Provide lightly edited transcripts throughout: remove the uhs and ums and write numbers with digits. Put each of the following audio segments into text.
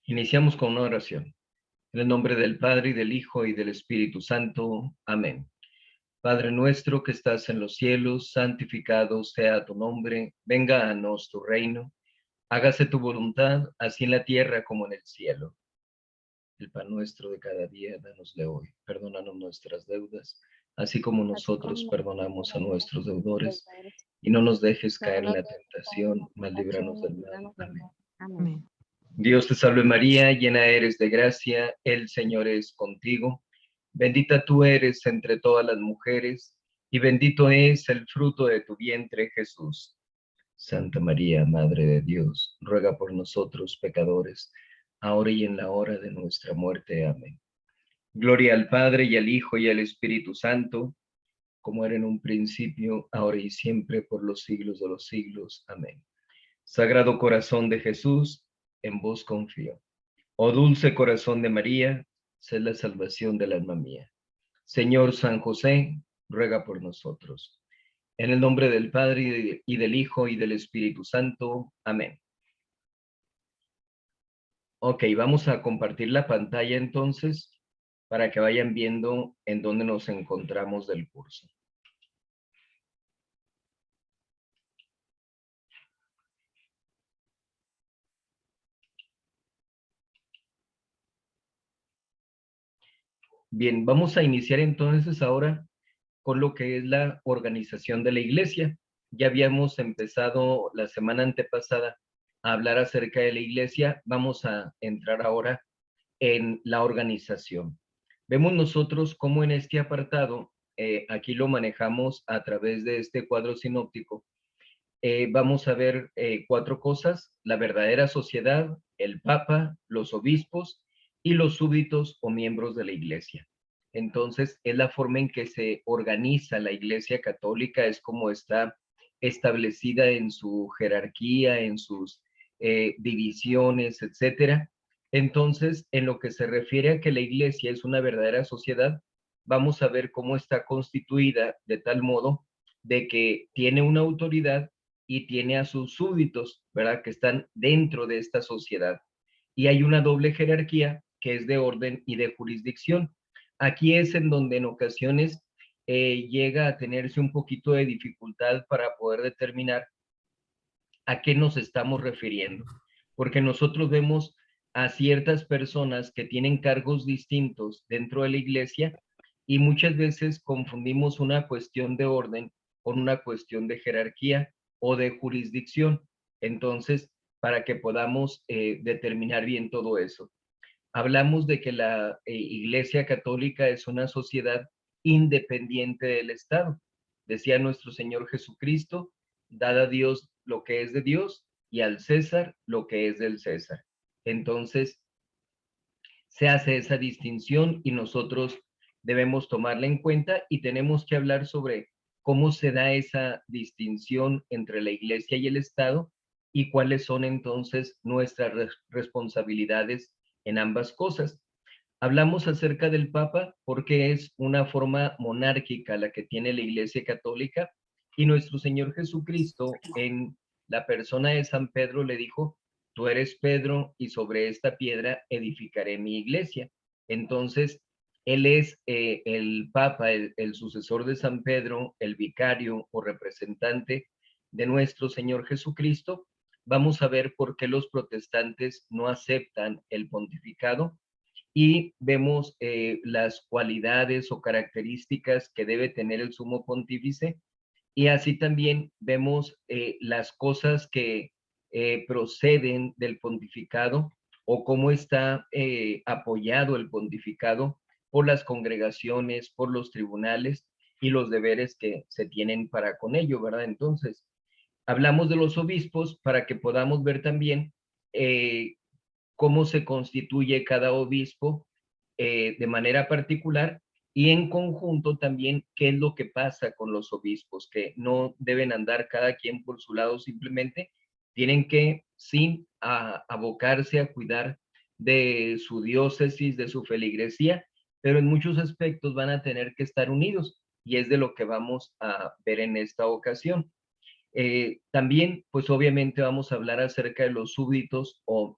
Iniciamos con una oración. En el nombre del Padre, y del Hijo, y del Espíritu Santo. Amén. Padre nuestro que estás en los cielos, santificado sea tu nombre. Venga a nos tu reino. Hágase tu voluntad, así en la tierra como en el cielo. El pan nuestro de cada día, danosle hoy. Perdónanos nuestras deudas, así como así como nosotros nosotros perdonamos a nuestros perdonamos a nuestros deudores. deudores. Y no nos dejes No caer en nos la dejes caer en la tentación, mas líbranos tentación del y mal. líbranos del Amén. mal. Amén. Amén. Dios te salve María, llena eres de gracia, el Señor es contigo. Bendita tú eres entre todas las mujeres, y bendito es el fruto de tu vientre, Jesús. Santa María, Madre de Dios, ruega por nosotros pecadores, ahora y en la hora de nuestra muerte. Amén. Gloria al Padre, y al Hijo, y al Espíritu Santo, como era en un principio, ahora y siempre, por los siglos de los siglos. Amén. Sagrado corazón de Jesús, en vos confío. Oh dulce corazón de María, sé la salvación del alma mía. Señor San José, ruega por nosotros. En el nombre del Padre, y del Hijo, y del Espíritu Santo. Amén. Ok, vamos a compartir la pantalla entonces para que vayan viendo en dónde nos encontramos del curso. Bien, vamos a iniciar entonces ahora con lo que es la organización de la iglesia. Ya habíamos empezado la semana antepasada a hablar acerca de la iglesia. Vamos a entrar ahora en la organización. Vemos nosotros cómo en este apartado, aquí lo manejamos a través de este cuadro sinóptico. Vamos a ver cuatro cosas: la verdadera sociedad, el Papa, los obispos y los súbditos o miembros de la iglesia. Entonces, es la forma en que se organiza la Iglesia Católica, es como está establecida en su jerarquía, en sus divisiones, etcétera. Entonces, en lo que se refiere a que la Iglesia es una verdadera sociedad, vamos a ver cómo está constituida de tal modo de que tiene una autoridad y tiene a sus súbditos, ¿verdad? Que están dentro de esta sociedad. Y hay una doble jerarquía que es de orden y de jurisdicción. Aquí es en donde en ocasiones llega a tenerse un poquito de dificultad para poder determinar a qué nos estamos refiriendo, porque nosotros vemos a ciertas personas que tienen cargos distintos dentro de la iglesia y muchas veces confundimos una cuestión de orden con una cuestión de jerarquía o de jurisdicción. Entonces, para que podamos determinar bien todo eso. Hablamos de que la Iglesia Católica es una sociedad independiente del Estado. Decía nuestro Señor Jesucristo: dad a Dios lo que es de Dios y al César lo que es del César. Entonces, se hace esa distinción y nosotros debemos tomarla en cuenta y tenemos que hablar sobre cómo se da esa distinción entre la Iglesia y el Estado y cuáles son entonces nuestras responsabilidades en ambas cosas. Hablamos acerca del Papa porque es una forma monárquica la que tiene la Iglesia Católica y nuestro Señor Jesucristo en la persona de San Pedro le dijo: tú eres Pedro y sobre esta piedra edificaré mi iglesia. Entonces, él es el Papa, el sucesor de San Pedro, el vicario o representante de nuestro Señor Jesucristo. Vamos a ver por qué los protestantes no aceptan el pontificado y vemos las cualidades o características que debe tener el sumo pontífice y así también vemos las cosas que proceden del pontificado o cómo está apoyado el pontificado por las congregaciones, por los tribunales y los deberes que se tienen para con ello, ¿verdad? Entonces, hablamos de los obispos para que podamos ver también eh, cómo se constituye cada obispo de manera particular y en conjunto también qué es lo que pasa con los obispos, que no deben andar cada quien por su lado simplemente, tienen que sin abocarse a cuidar de su diócesis, de su feligresía, pero en muchos aspectos van a tener que estar unidos y es de lo que vamos a ver en esta ocasión. También, pues obviamente vamos a hablar acerca de los súbditos o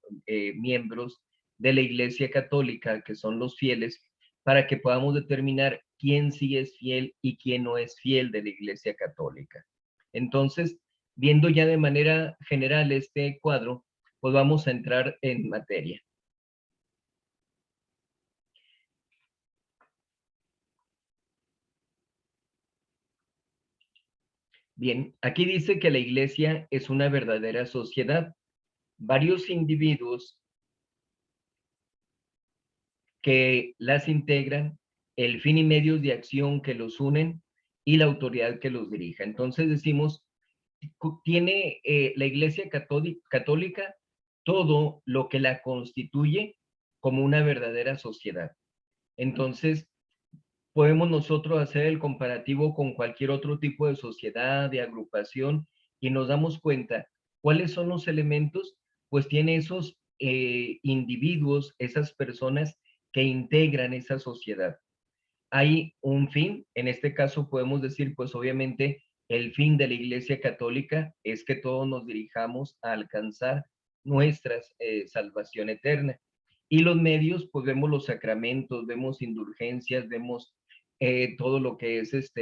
miembros de la Iglesia Católica, que son los fieles, para que podamos determinar quién sí es fiel y quién no es fiel de la Iglesia Católica. Entonces, viendo ya de manera general este cuadro, pues vamos a entrar en materia. Bien, aquí dice que la Iglesia es una verdadera sociedad. Varios individuos que las integran, el fin y medios de acción que los unen y la autoridad que los dirija. Entonces decimos, tiene la Iglesia Católica todo lo que la constituye como una verdadera sociedad. Entonces, podemos nosotros hacer el comparativo con cualquier otro tipo de sociedad, de agrupación, y nos damos cuenta cuáles son los elementos, pues tiene esos individuos, esas personas que integran esa sociedad. Hay un fin, en este caso podemos decir, pues obviamente el fin de la Iglesia Católica es que todos nos dirijamos a alcanzar nuestra salvación eterna. Y los medios, pues vemos los sacramentos, vemos indulgencias, vemos todo lo que es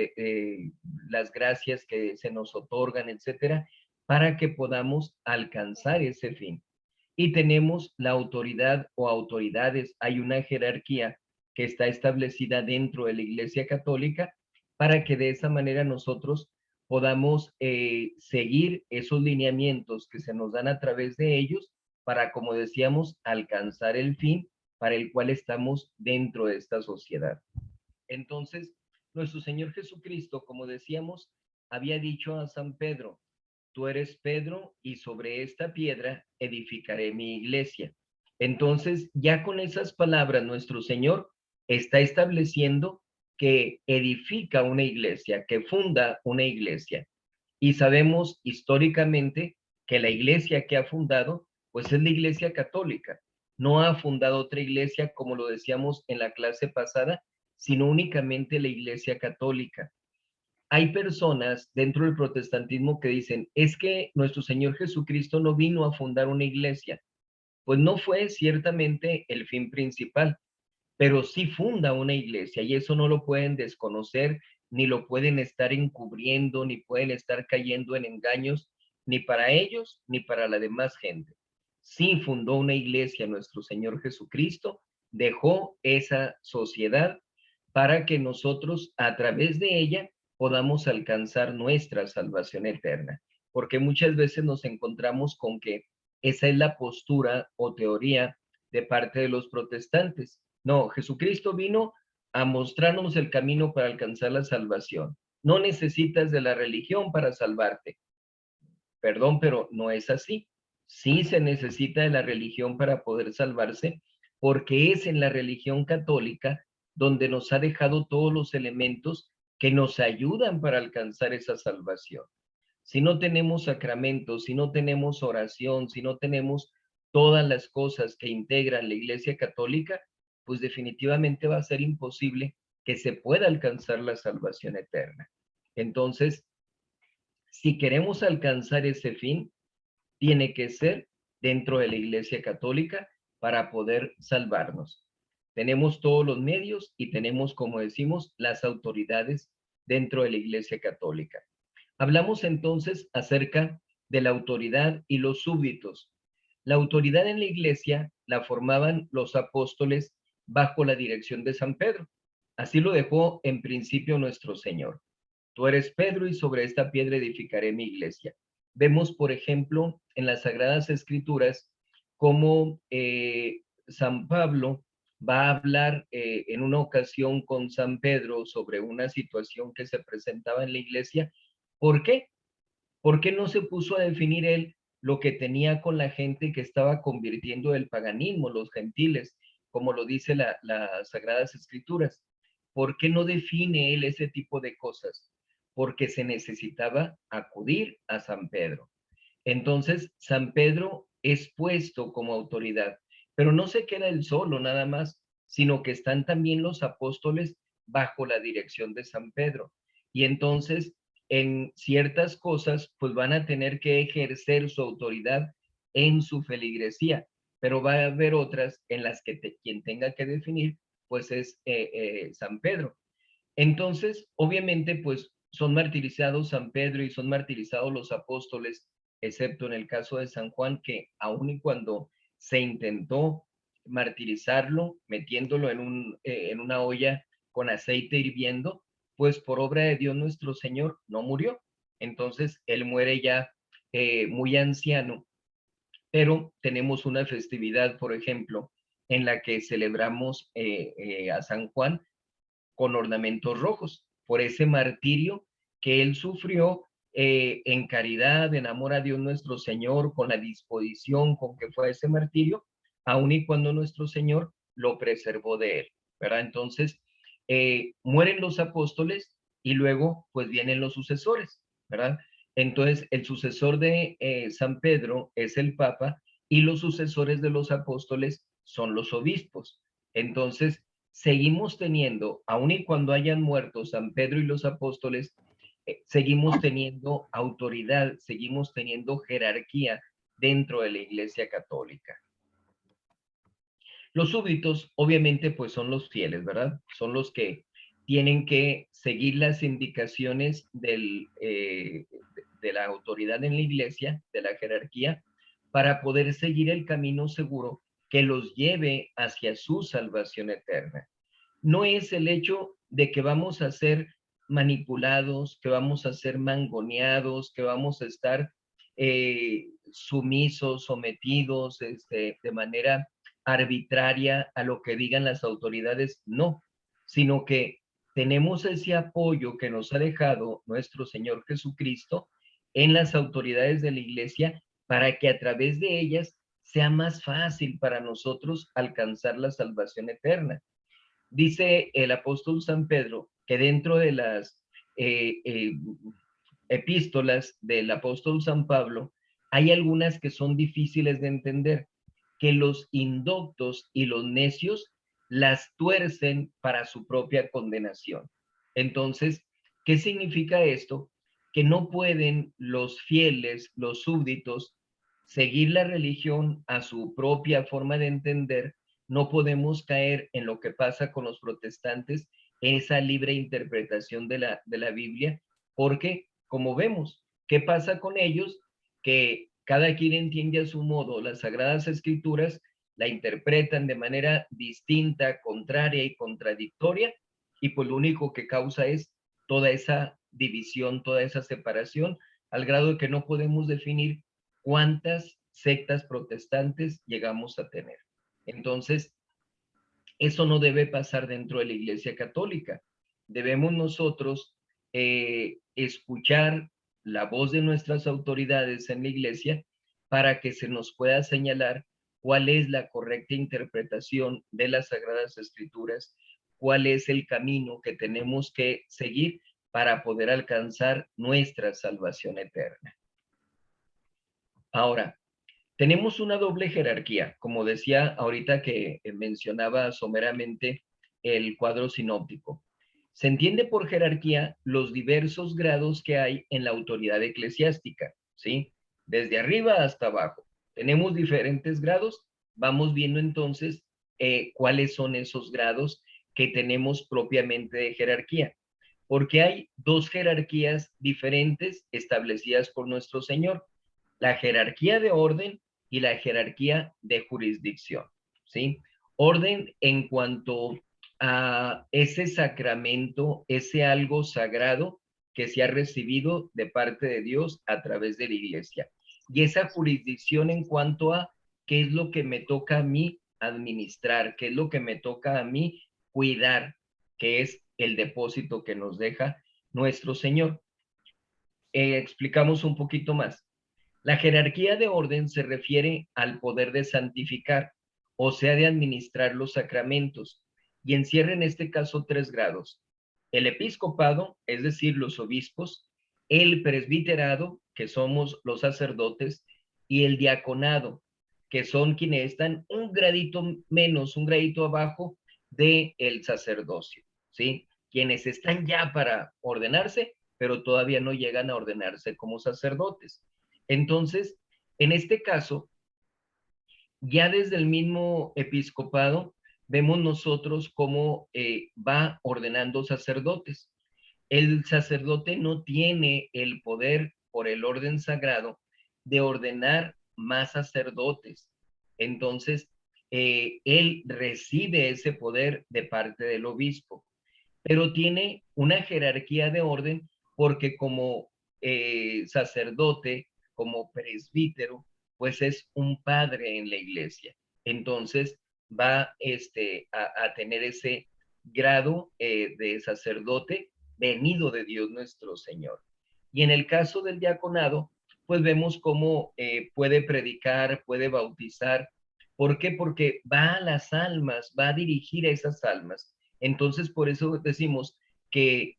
las gracias que se nos otorgan, etcétera, para que podamos alcanzar ese fin. Y tenemos la autoridad o autoridades, hay una jerarquía que está establecida dentro de la Iglesia Católica para que de esa manera nosotros podamos seguir esos lineamientos que se nos dan a través de ellos para, como decíamos, alcanzar el fin para el cual estamos dentro de esta sociedad. Entonces, nuestro Señor Jesucristo, como decíamos, había dicho a San Pedro, tú eres Pedro y sobre esta piedra edificaré mi iglesia. Entonces, ya con esas palabras, nuestro Señor está estableciendo que edifica una iglesia, que funda una iglesia. Y sabemos históricamente que la iglesia que ha fundado, pues es la Iglesia Católica. No ha fundado otra iglesia, como lo decíamos en la clase pasada, sino únicamente la Iglesia Católica. Hay personas dentro del protestantismo que dicen, es que nuestro Señor Jesucristo no vino a fundar una iglesia. Pues no fue ciertamente el fin principal, pero sí funda una iglesia y eso no lo pueden desconocer, ni lo pueden estar encubriendo, ni pueden estar cayendo en engaños, ni para ellos, ni para la demás gente. Sí fundó una iglesia nuestro Señor Jesucristo, dejó esa sociedad para que nosotros a través de ella podamos alcanzar nuestra salvación eterna. Porque muchas veces nos encontramos con que esa es la postura o teoría de parte de los protestantes. No, Jesucristo vino a mostrarnos el camino para alcanzar la salvación. No necesitas de la religión para salvarte. Perdón, pero no es así. Sí se necesita de la religión para poder salvarse, porque es en la religión católica donde nos ha dejado todos los elementos que nos ayudan para alcanzar esa salvación. Si no tenemos sacramentos, si no tenemos oración, si no tenemos todas las cosas que integran la Iglesia Católica, pues definitivamente va a ser imposible que se pueda alcanzar la salvación eterna. Entonces, si queremos alcanzar ese fin, tiene que ser dentro de la Iglesia Católica para poder salvarnos. Tenemos todos los medios y tenemos, como decimos, las autoridades dentro de la Iglesia Católica. Hablamos entonces acerca de la autoridad y los súbditos. La autoridad en la iglesia la formaban los apóstoles bajo la dirección de San Pedro. Así lo dejó en principio nuestro Señor. Tú eres Pedro y sobre esta piedra edificaré mi iglesia. Vemos, por ejemplo, en las Sagradas Escrituras cómo San Pablo va a hablar en una ocasión con San Pedro sobre una situación que se presentaba en la iglesia. ¿Por qué? ¿Por qué no se puso a definir él lo que tenía con la gente que estaba convirtiendo el paganismo, los gentiles, como lo dice las Sagradas Escrituras? ¿Por qué no define él ese tipo de cosas? Porque se necesitaba acudir a San Pedro. Entonces, San Pedro es puesto como autoridad, pero no se queda él solo nada más, sino que están también los apóstoles bajo la dirección de San Pedro. Y entonces, en ciertas cosas, pues van a tener que ejercer su autoridad en su feligresía, pero va a haber otras en las que quien tenga que definir, pues es San Pedro. Entonces, obviamente, pues son martirizados San Pedro y son martirizados los apóstoles, excepto en el caso de San Juan, que aun y cuando se intentó martirizarlo, metiéndolo en una olla con aceite hirviendo, pues por obra de Dios nuestro Señor no murió. Entonces, él muere ya muy anciano, pero tenemos una festividad, por ejemplo, en la que celebramos a San Juan con ornamentos rojos, por ese martirio que él sufrió en caridad, en amor a Dios nuestro Señor, con la disposición con que fue ese martirio, aun y cuando nuestro Señor lo preservó de él, ¿verdad? Entonces, mueren los apóstoles y luego pues vienen los sucesores, ¿verdad? Entonces, el sucesor de San Pedro es el Papa y los sucesores de los apóstoles son los obispos. Entonces, seguimos teniendo, aun y cuando hayan muerto San Pedro y los apóstoles, seguimos teniendo autoridad, seguimos teniendo jerarquía dentro de la Iglesia Católica. Los súbditos, obviamente, pues son los fieles, ¿verdad? Son los que tienen que seguir las indicaciones de la autoridad en la iglesia, de la jerarquía, para poder seguir el camino seguro que los lleve hacia su salvación eterna. No es el hecho de que vamos a ser manipulados, que vamos a ser mangoneados, que vamos a estar sumisos, sometidos de manera arbitraria a lo que digan las autoridades, no, sino que tenemos ese apoyo que nos ha dejado nuestro Señor Jesucristo en las autoridades de la iglesia para que a través de ellas sea más fácil para nosotros alcanzar la salvación eterna. Dice el apóstol San Pedro que dentro de las eh, eh, epístolas del apóstol San Pablo hay algunas que son difíciles de entender, que los indoctos y los necios las tuercen para su propia condenación. Entonces, ¿qué significa esto? Que no pueden los fieles, los súbditos, seguir la religión a su propia forma de entender. No podemos caer en lo que pasa con los protestantes, en esa libre interpretación de la Biblia, porque, como vemos, ¿qué pasa con ellos? Que cada quien entiende a su modo las Sagradas Escrituras, la interpretan de manera distinta, contraria y contradictoria, y pues lo único que causa es toda esa división, toda esa separación, al grado de que no podemos definir cuántas sectas protestantes llegamos a tener. Entonces, eso no debe pasar dentro de la Iglesia Católica. Debemos nosotros escuchar la voz de nuestras autoridades en la Iglesia para que se nos pueda señalar cuál es la correcta interpretación de las Sagradas Escrituras, cuál es el camino que tenemos que seguir para poder alcanzar nuestra salvación eterna. Ahora, tenemos una doble jerarquía, como decía ahorita que mencionaba someramente el cuadro sinóptico. Se entiende por jerarquía los diversos grados que hay en la autoridad eclesiástica, ¿sí? Desde arriba hasta abajo. Tenemos diferentes grados, vamos viendo entonces cuáles son esos grados que tenemos propiamente de jerarquía, porque hay dos jerarquías diferentes establecidas por nuestro Señor: la jerarquía de orden y la jerarquía de jurisdicción, ¿sí? Orden en cuanto a ese sacramento, ese algo sagrado que se ha recibido de parte de Dios a través de la iglesia. Y esa jurisdicción en cuanto a qué es lo que me toca a mí administrar, qué es lo que me toca a mí cuidar, que es el depósito que nos deja nuestro Señor. Explicamos un poquito más. La jerarquía de orden se refiere al poder de santificar, o sea, de administrar los sacramentos, y encierra en este caso tres grados: el episcopado, es decir, los obispos; el presbiterado, que somos los sacerdotes; y el diaconado, que son quienes están un gradito menos, un gradito abajo del sacerdocio, ¿sí? Quienes están ya para ordenarse, pero todavía no llegan a ordenarse como sacerdotes. Entonces, en este caso, Ya desde el mismo episcopado vemos nosotros cómo va ordenando sacerdotes. El sacerdote no tiene el poder por el orden sagrado de ordenar más sacerdotes. Entonces, él recibe ese poder de parte del obispo, pero tiene una jerarquía de orden porque como sacerdote, como presbítero, pues es un padre en la iglesia. Entonces va a tener ese grado de sacerdote venido de Dios nuestro Señor. Y en el caso del diaconado, pues vemos cómo puede predicar, puede bautizar. ¿Por qué? Porque va a las almas, va a dirigir a esas almas. Entonces, por eso decimos que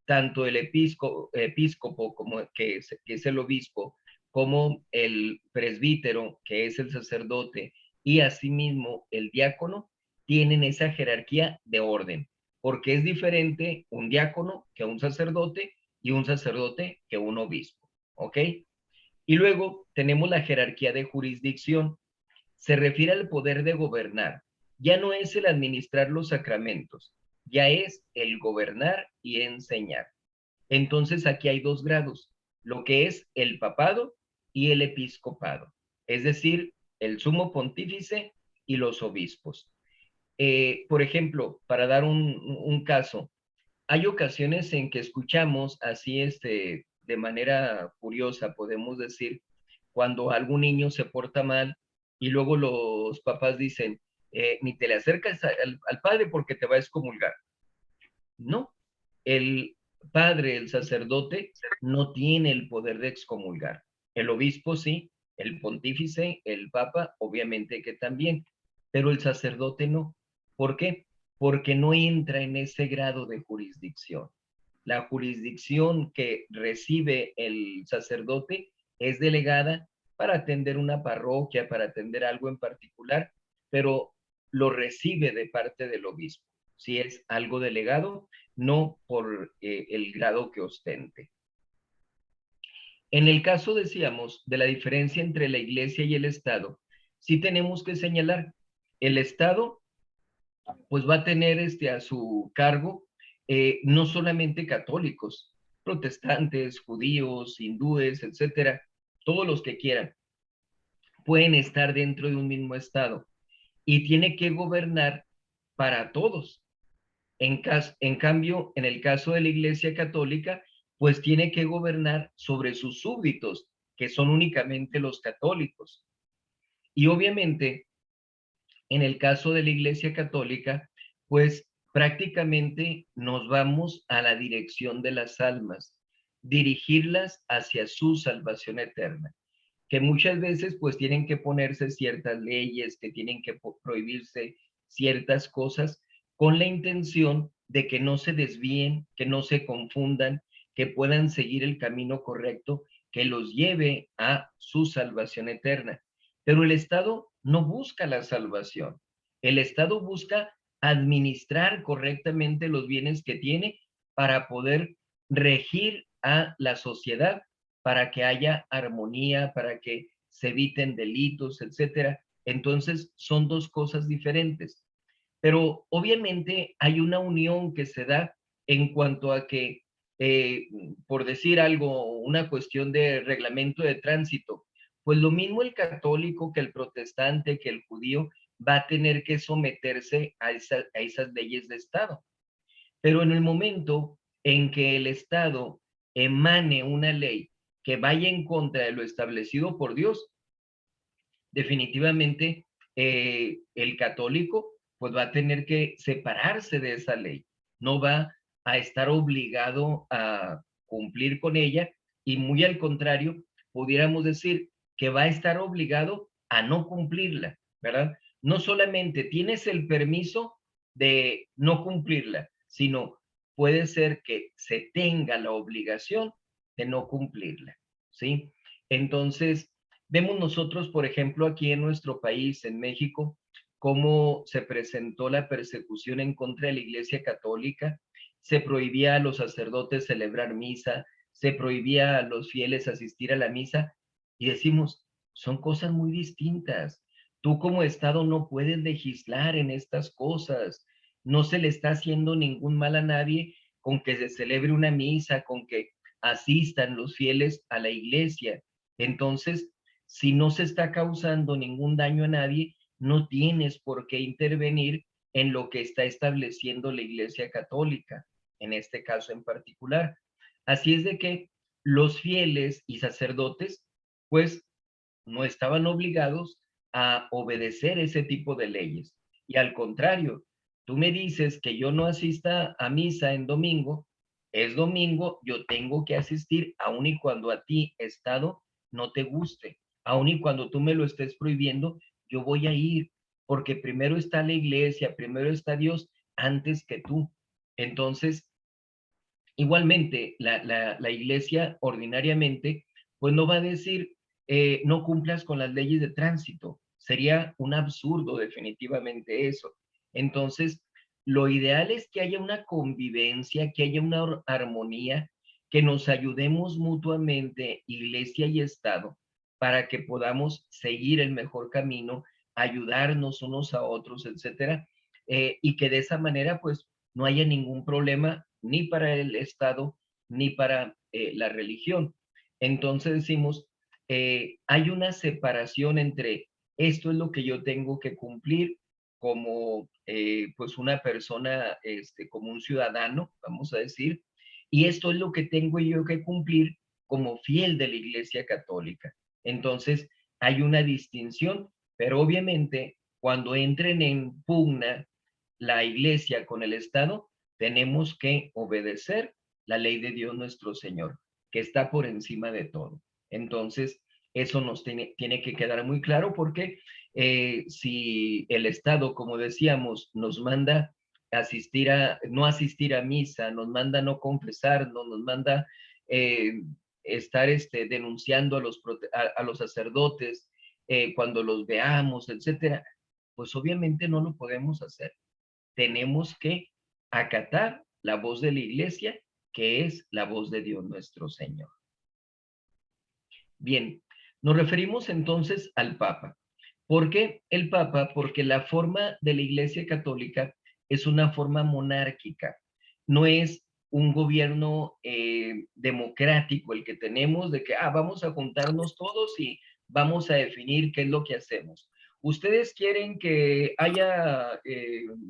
tanto el episcopo como que es el obispo, como el presbítero, que es el sacerdote, y asimismo el diácono, tienen esa jerarquía de orden, porque es diferente un diácono que un sacerdote y un sacerdote que un obispo, ¿ok? Y luego tenemos la jerarquía de jurisdicción. Se refiere al poder de gobernar. Ya no es el administrar los sacramentos, ya es el gobernar y enseñar. Entonces aquí hay dos grados, lo que es el papado y el episcopado, es decir, el sumo pontífice y los obispos. Por ejemplo, para dar un caso, hay ocasiones en que escuchamos así, de manera curiosa, podemos decir, cuando algún niño se porta mal y luego los papás dicen, ni te le acercas al padre porque te va a excomulgar. No, el padre, el sacerdote, no tiene el poder de excomulgar. El obispo sí, el pontífice, el papa, obviamente que también, pero el sacerdote no. ¿Por qué? Porque no entra en ese grado de jurisdicción. La jurisdicción que recibe el sacerdote es delegada para atender una parroquia, para atender algo en particular, pero lo recibe de parte del obispo. Si es algo delegado, no por el grado que ostente. En el caso, decíamos, de la diferencia entre la iglesia y el Estado, sí tenemos que señalar, el Estado pues va a tener a su cargo no solamente católicos, protestantes, judíos, hindúes, etcétera, todos los que quieran, pueden estar dentro de un mismo Estado y tiene que gobernar para todos. En cambio, en el caso de la Iglesia Católica, pues tiene que gobernar sobre sus súbditos, que son únicamente los católicos. Y obviamente, en el caso de la Iglesia Católica, pues prácticamente nos vamos a la dirección de las almas, dirigirlas hacia su salvación eterna, que muchas veces pues tienen que ponerse ciertas leyes, que tienen que prohibirse ciertas cosas con la intención de que no se desvíen, que no se confundan, que puedan seguir el camino correcto que los lleve a su salvación eterna. Pero el Estado no busca la salvación. El Estado busca administrar correctamente los bienes que tiene para poder regir a la sociedad, para que haya armonía, para que se eviten delitos, etcétera. Entonces, son dos cosas diferentes. Pero obviamente hay una unión que se da en cuanto a que, eh, por decir algo, una cuestión de reglamento de tránsito, pues lo mismo el católico que el protestante, que el judío, va a tener que someterse a esas leyes de Estado. Pero en el momento en que el Estado emane una ley que vaya en contra de lo establecido por Dios, definitivamente el católico pues va a tener que separarse de esa ley, no va a estar obligado a cumplir con ella y muy al contrario, pudiéramos decir que va a estar obligado a no cumplirla, ¿verdad? No solamente tienes el permiso de no cumplirla, sino puede ser que se tenga la obligación de no cumplirla, ¿sí? Entonces, vemos nosotros, por ejemplo, aquí en nuestro país, en México, cómo se presentó la persecución en contra de la Iglesia Católica, se prohibía a los sacerdotes celebrar misa, se prohibía a los fieles asistir a la misa, y decimos, son cosas muy distintas, Tú como Estado no puedes legislar en estas cosas. No se le está haciendo ningún mal a nadie con que se celebre una misa, con que asistan los fieles a la iglesia. Entonces, si no se está causando ningún daño a nadie, no tienes por qué intervenir en lo que está estableciendo la Iglesia Católica, en este caso en particular. Así es de que los fieles y sacerdotes, pues, no estaban obligados a obedecer ese tipo de leyes. Y al contrario, tú me dices que yo no asista a misa en domingo, es domingo, yo tengo que asistir, aun y cuando a ti, Estado, no te guste, aun y cuando tú me lo estés prohibiendo, yo voy a ir, porque primero está la iglesia, primero está Dios antes que tú. Entonces, igualmente, la iglesia ordinariamente, pues no va a decir, no cumplas con las leyes de tránsito. Sería un absurdo definitivamente eso. Entonces, lo ideal es que haya una convivencia, que haya una armonía, que nos ayudemos mutuamente, iglesia y Estado, para que podamos seguir el mejor camino, ayudarnos unos a otros, etcétera, y que de esa manera, pues, no haya ningún problema ni para el Estado ni para la religión. Entonces decimos, hay una separación entre esto es lo que yo tengo que cumplir como pues una persona, como un ciudadano, vamos a decir, y esto es lo que tengo yo que cumplir como fiel de la Iglesia Católica. Entonces, hay una distinción, pero obviamente cuando entren en pugna la iglesia con el Estado, tenemos que obedecer la ley de Dios nuestro Señor, que está por encima de todo. Entonces, eso nos tiene que quedar muy claro porque si el Estado, como decíamos, nos manda no asistir a misa, nos manda no confesarnos, nos manda eh, estar denunciando a los sacerdotes cuando los veamos, etcétera, pues obviamente no lo podemos hacer. Tenemos que acatar la voz de la iglesia, que es la voz de Dios nuestro Señor. Bien, nos referimos entonces al Papa. ¿Por qué el Papa? Porque la forma de la Iglesia Católica es una forma monárquica, no es un gobierno democrático el que tenemos de que vamos a juntarnos todos y vamos a definir qué es lo que hacemos. ¿Ustedes quieren que haya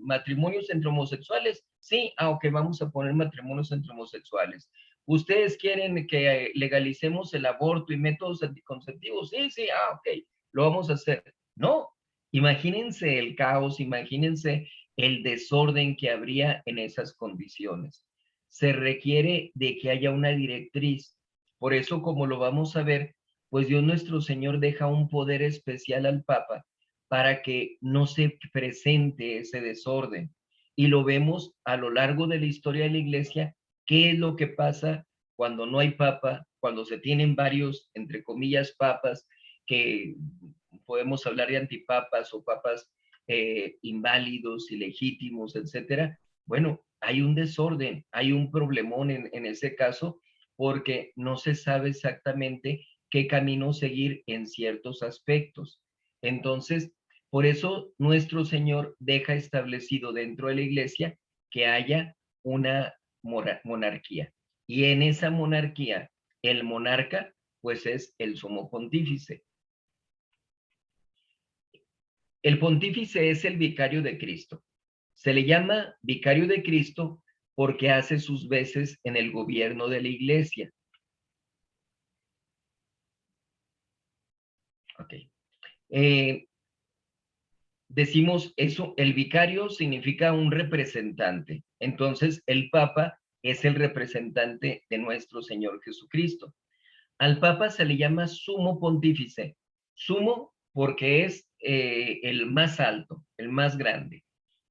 matrimonios entre homosexuales? Sí, ok, vamos a poner matrimonios entre homosexuales. ¿Ustedes quieren que legalicemos el aborto y métodos anticonceptivos? Sí, sí, ok, lo vamos a hacer. No, imagínense el caos, imagínense el desorden que habría en esas condiciones. Se requiere de que haya una directriz. Por eso, como lo vamos a ver, pues Dios nuestro Señor deja un poder especial al Papa para que no se presente ese desorden. Y lo vemos a lo largo de la historia de la Iglesia, qué es lo que pasa cuando no hay papa, cuando se tienen varios, entre comillas, papas, que podemos hablar de antipapas o papas inválidos, ilegítimos, etcétera. Bueno, hay un desorden, hay un problemón en ese caso, porque no se sabe exactamente qué camino seguir en ciertos aspectos. Entonces, por eso nuestro Señor deja establecido dentro de la iglesia que haya una monarquía. Y en esa monarquía, el monarca, pues es el sumo pontífice. El pontífice es el vicario de Cristo. Se le llama vicario de Cristo porque hace sus veces en el gobierno de la iglesia. Ok. Eh, Decimos eso, el vicario significa un representante. Entonces, el Papa es el representante de nuestro Señor Jesucristo. Al Papa se le llama sumo pontífice. Sumo porque es el más alto, el más grande.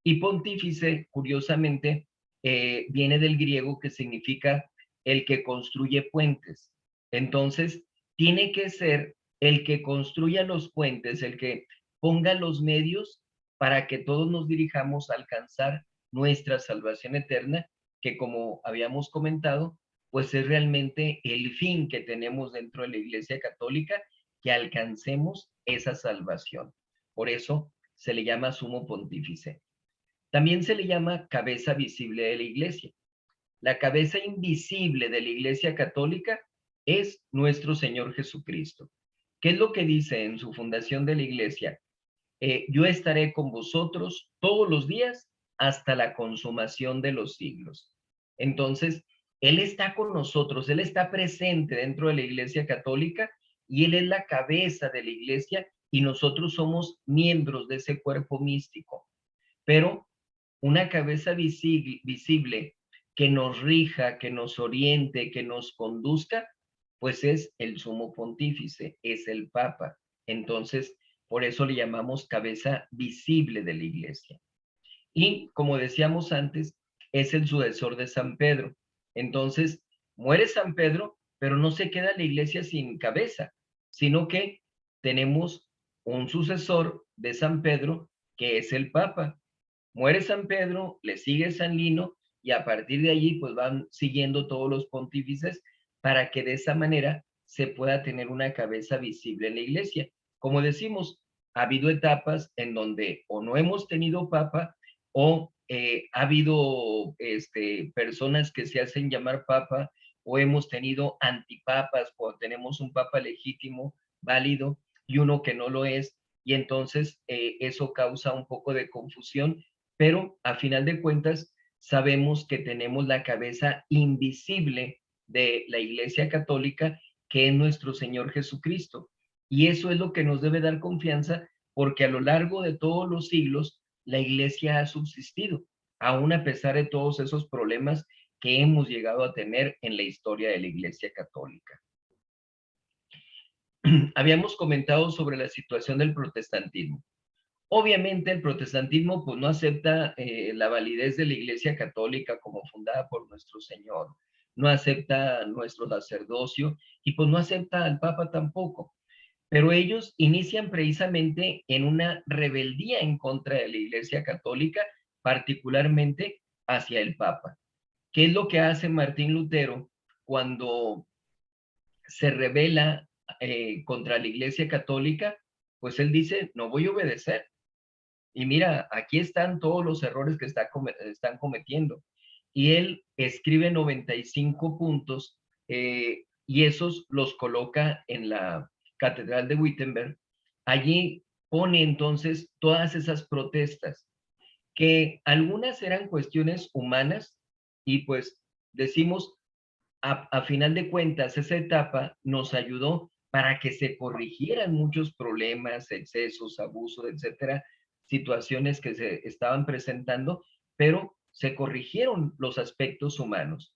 Y pontífice, curiosamente, viene del griego que significa el que construye puentes. Entonces, tiene que ser el que construya los puentes, el que ponga los medios para que todos nos dirijamos a alcanzar nuestra salvación eterna, que como habíamos comentado, pues es realmente el fin que tenemos dentro de la Iglesia Católica, que alcancemos esa salvación. Por eso se le llama sumo pontífice. También se le llama cabeza visible de la iglesia. La cabeza invisible de la Iglesia Católica es nuestro Señor Jesucristo. ¿Qué es lo que dice en su fundación de la Iglesia? Yo estaré con vosotros todos los días hasta la consumación de los siglos. Entonces, Él está con nosotros, Él está presente dentro de la Iglesia Católica y Él es la cabeza de la Iglesia y nosotros somos miembros de ese cuerpo místico. Pero una cabeza visible que nos rija, que nos oriente, que nos conduzca, pues es el sumo pontífice, es el Papa. Entonces, por eso le llamamos cabeza visible de la iglesia. Y como decíamos antes, es el sucesor de San Pedro. Entonces, muere San Pedro, pero no se queda la iglesia sin cabeza, sino que tenemos un sucesor de San Pedro, que es el Papa. Muere San Pedro, le sigue San Lino, y a partir de allí pues van siguiendo todos los pontífices para que de esa manera se pueda tener una cabeza visible en la iglesia. Como decimos, ha habido etapas en donde o no hemos tenido papa o ha habido personas que se hacen llamar papa o hemos tenido antipapas o tenemos un papa legítimo, válido y uno que no lo es, y entonces eso causa un poco de confusión, pero a final de cuentas sabemos que tenemos la cabeza invisible de la Iglesia Católica, que es nuestro Señor Jesucristo. Y eso es lo que nos debe dar confianza, porque a lo largo de todos los siglos la Iglesia ha subsistido, aún a pesar de todos esos problemas que hemos llegado a tener en la historia de la Iglesia Católica. Habíamos comentado sobre la situación del protestantismo. Obviamente el protestantismo pues no acepta la validez de la Iglesia Católica como fundada por nuestro Señor, no acepta nuestro sacerdocio y pues no acepta al Papa tampoco. Pero ellos inician precisamente en una rebeldía en contra de la Iglesia Católica, particularmente hacia el Papa. ¿Qué es lo que hace Martín Lutero cuando se rebela contra la Iglesia Católica? Pues él dice, no voy a obedecer. Y mira, aquí están todos los errores que están cometiendo. Y él escribe 95 puntos y esos los coloca en la Catedral de Wittenberg. Allí pone entonces todas esas protestas, que algunas eran cuestiones humanas y pues decimos, a final de cuentas, esa etapa nos ayudó para que se corrigieran muchos problemas, excesos, abusos, etcétera, situaciones que se estaban presentando, pero se corrigieron los aspectos humanos.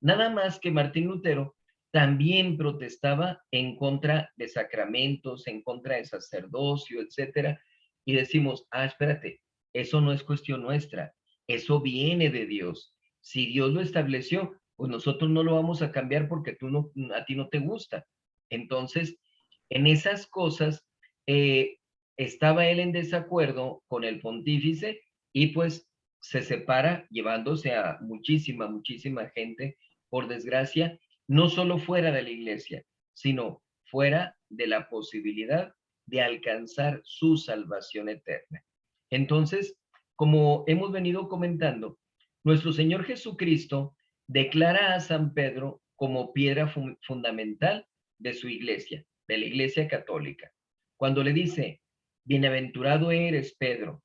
Nada más que Martín Lutero también protestaba en contra de sacramentos, en contra de sacerdocio, etcétera, y decimos, espérate, eso no es cuestión nuestra, eso viene de Dios. Si Dios lo estableció, pues nosotros no lo vamos a cambiar porque a ti no te gusta. Entonces, en esas cosas, estaba él en desacuerdo con el pontífice y pues se separa llevándose a muchísima gente, por desgracia, no solo fuera de la iglesia, sino fuera de la posibilidad de alcanzar su salvación eterna. Entonces, como hemos venido comentando, nuestro Señor Jesucristo declara a San Pedro como piedra fundamental de su iglesia, de la iglesia católica. Cuando le dice, bienaventurado eres, Pedro,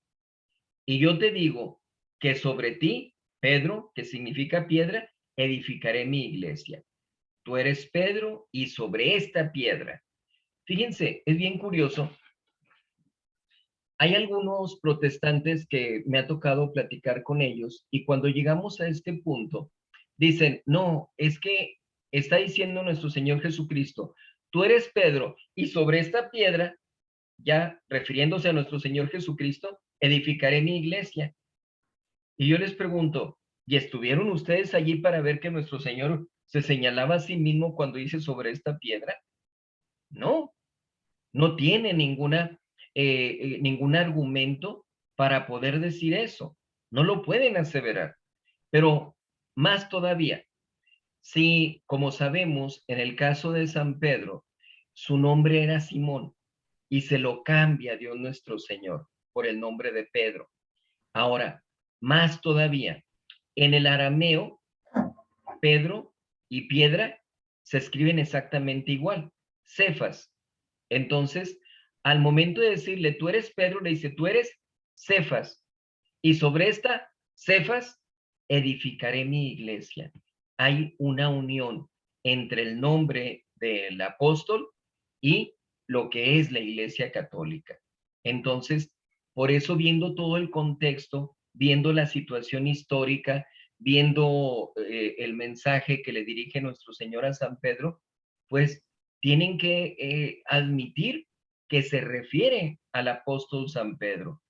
y yo te digo que sobre ti, Pedro, que significa piedra, edificaré mi iglesia. Tú eres Pedro y sobre esta piedra. Fíjense, es bien curioso. Hay algunos protestantes que me ha tocado platicar con ellos y cuando llegamos a este punto, dicen, no, es que está diciendo nuestro Señor Jesucristo, tú eres Pedro y sobre esta piedra, ya refiriéndose a nuestro Señor Jesucristo, edificaré mi iglesia. Y yo les pregunto, ¿y estuvieron ustedes allí para ver que nuestro Señor se señalaba a sí mismo cuando dice sobre esta piedra? No, no tiene ningún argumento para poder decir eso. No lo pueden aseverar. Pero más todavía, si, como sabemos, en el caso de San Pedro, su nombre era Simón, y se lo cambia Dios nuestro Señor por el nombre de Pedro. Ahora, más todavía, en el arameo, Pedro y piedra se escriben exactamente igual, Cefas. Entonces, al momento de decirle, tú eres Pedro, le dice, tú eres Cefas. Y sobre esta Cefas edificaré mi iglesia. Hay una unión entre el nombre del apóstol y lo que es la iglesia católica. Entonces, por eso viendo todo el contexto, viendo la situación histórica, viendo el mensaje que le dirige nuestro Señor a San Pedro, pues tienen que admitir que se refiere al apóstol San Pedro.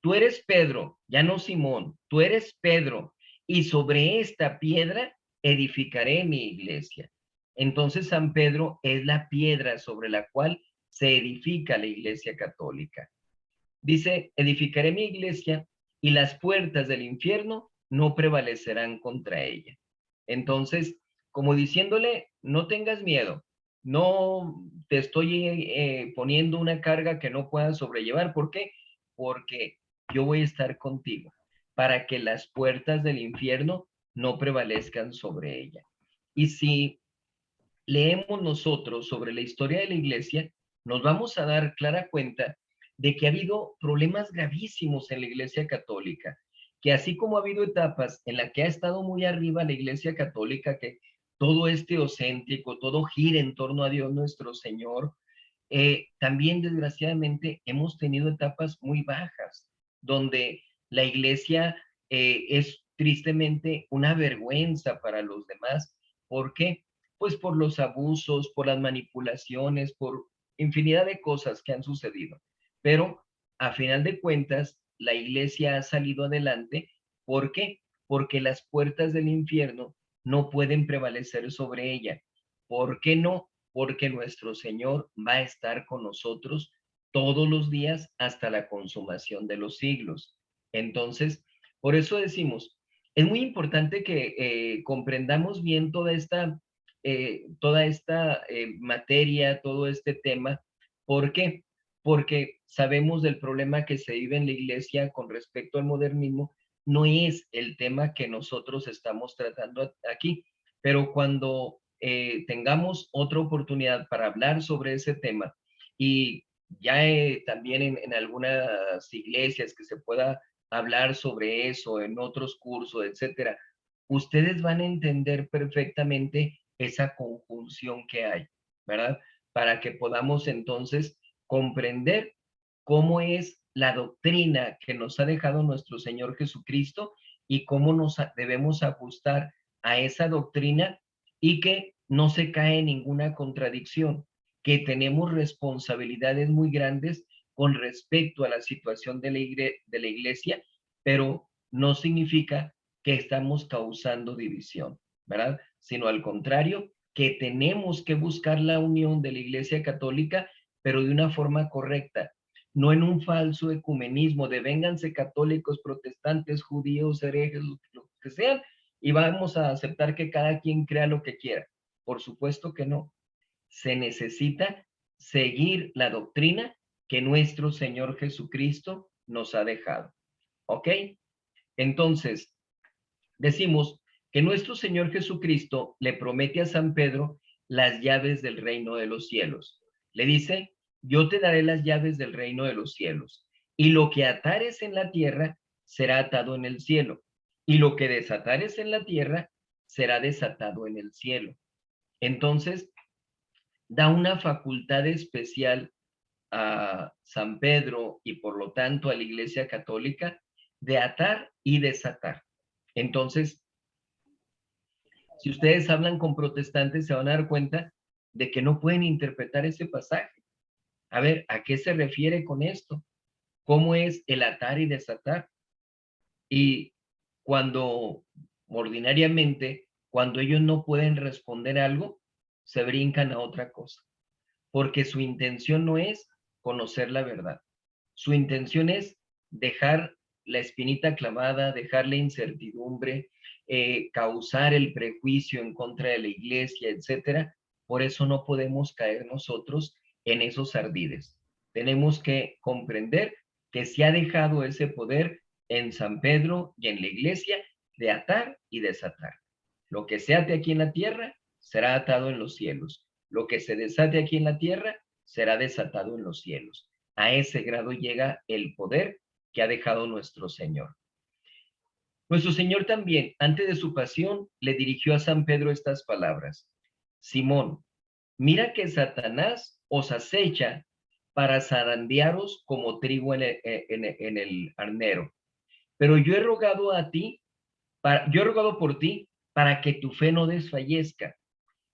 Tú eres Pedro, ya no Simón, tú eres Pedro, y sobre esta piedra edificaré mi iglesia. Entonces San Pedro es la piedra sobre la cual se edifica la iglesia católica. Dice, edificaré mi iglesia y las puertas del infierno no prevalecerán contra ella. Entonces, como diciéndole, no tengas miedo, no te estoy poniendo una carga que no puedas sobrellevar. ¿Por qué? Porque yo voy a estar contigo para que las puertas del infierno no prevalezcan sobre ella. Y si leemos nosotros sobre la historia de la iglesia, nos vamos a dar clara cuenta de que ha habido problemas gravísimos en la iglesia católica, que así como ha habido etapas en las que ha estado muy arriba la iglesia católica, que todo es teocéntrico, todo gira en torno a Dios nuestro Señor, también desgraciadamente hemos tenido etapas muy bajas, donde la iglesia es tristemente una vergüenza para los demás. ¿Por qué? Pues por los abusos, por las manipulaciones, por infinidad de cosas que han sucedido. Pero a final de cuentas, la iglesia ha salido adelante. ¿Por qué? Porque las puertas del infierno no pueden prevalecer sobre ella. ¿Por qué no? Porque nuestro Señor va a estar con nosotros todos los días hasta la consumación de los siglos. Entonces, por eso decimos, es muy importante que comprendamos bien toda esta materia, todo este tema. ¿Por qué? Porque sabemos del problema que se vive en la iglesia con respecto al modernismo. No es el tema que nosotros estamos tratando aquí, pero cuando tengamos otra oportunidad para hablar sobre ese tema y ya también en algunas iglesias que se pueda hablar sobre eso, en otros cursos, etcétera, ustedes van a entender perfectamente esa conjunción que hay, ¿verdad? Para que podamos entonces comprender cómo es la doctrina que nos ha dejado nuestro Señor Jesucristo y cómo nos debemos ajustar a esa doctrina y que no se cae en ninguna contradicción, que tenemos responsabilidades muy grandes con respecto a la situación de la iglesia, pero no significa que estamos causando división, ¿verdad? Sino al contrario, que tenemos que buscar la unión de la iglesia católica, pero de una forma correcta, no en un falso ecumenismo de vénganse católicos, protestantes, judíos, herejes, lo que sean, y vamos a aceptar que cada quien crea lo que quiera. Por supuesto que no. Se necesita seguir la doctrina que nuestro Señor Jesucristo nos ha dejado. ¿Ok? Entonces, decimos que nuestro Señor Jesucristo le promete a San Pedro las llaves del reino de los cielos. Le dice, yo te daré las llaves del reino de los cielos, y lo que atares en la tierra será atado en el cielo, y lo que desatares en la tierra será desatado en el cielo. Entonces, da una facultad especial a San Pedro y por lo tanto a la Iglesia Católica de atar y desatar. Entonces, si ustedes hablan con protestantes, se van a dar cuenta de que no pueden interpretar ese pasaje. A ver, ¿a qué se refiere con esto? ¿Cómo es el atar y desatar? Y cuando ordinariamente, cuando ellos no pueden responder algo, se brincan a otra cosa, porque su intención no es conocer la verdad. Su intención es dejar la espinita clavada, dejar la incertidumbre, causar el prejuicio en contra de la iglesia, etcétera. Por eso no podemos caer nosotros en esos ardides. Tenemos que comprender que se ha dejado ese poder en San Pedro y en la iglesia de atar y desatar. Lo que se ate aquí en la tierra será atado en los cielos. Lo que se desate aquí en la tierra será desatado en los cielos. A ese grado llega el poder que ha dejado nuestro Señor. Nuestro Señor también, antes de su pasión, le dirigió a San Pedro estas palabras: Simón, mira que Satanás os acecha para zarandearos como trigo en el arnero. Pero yo he rogado por ti para que tu fe no desfallezca.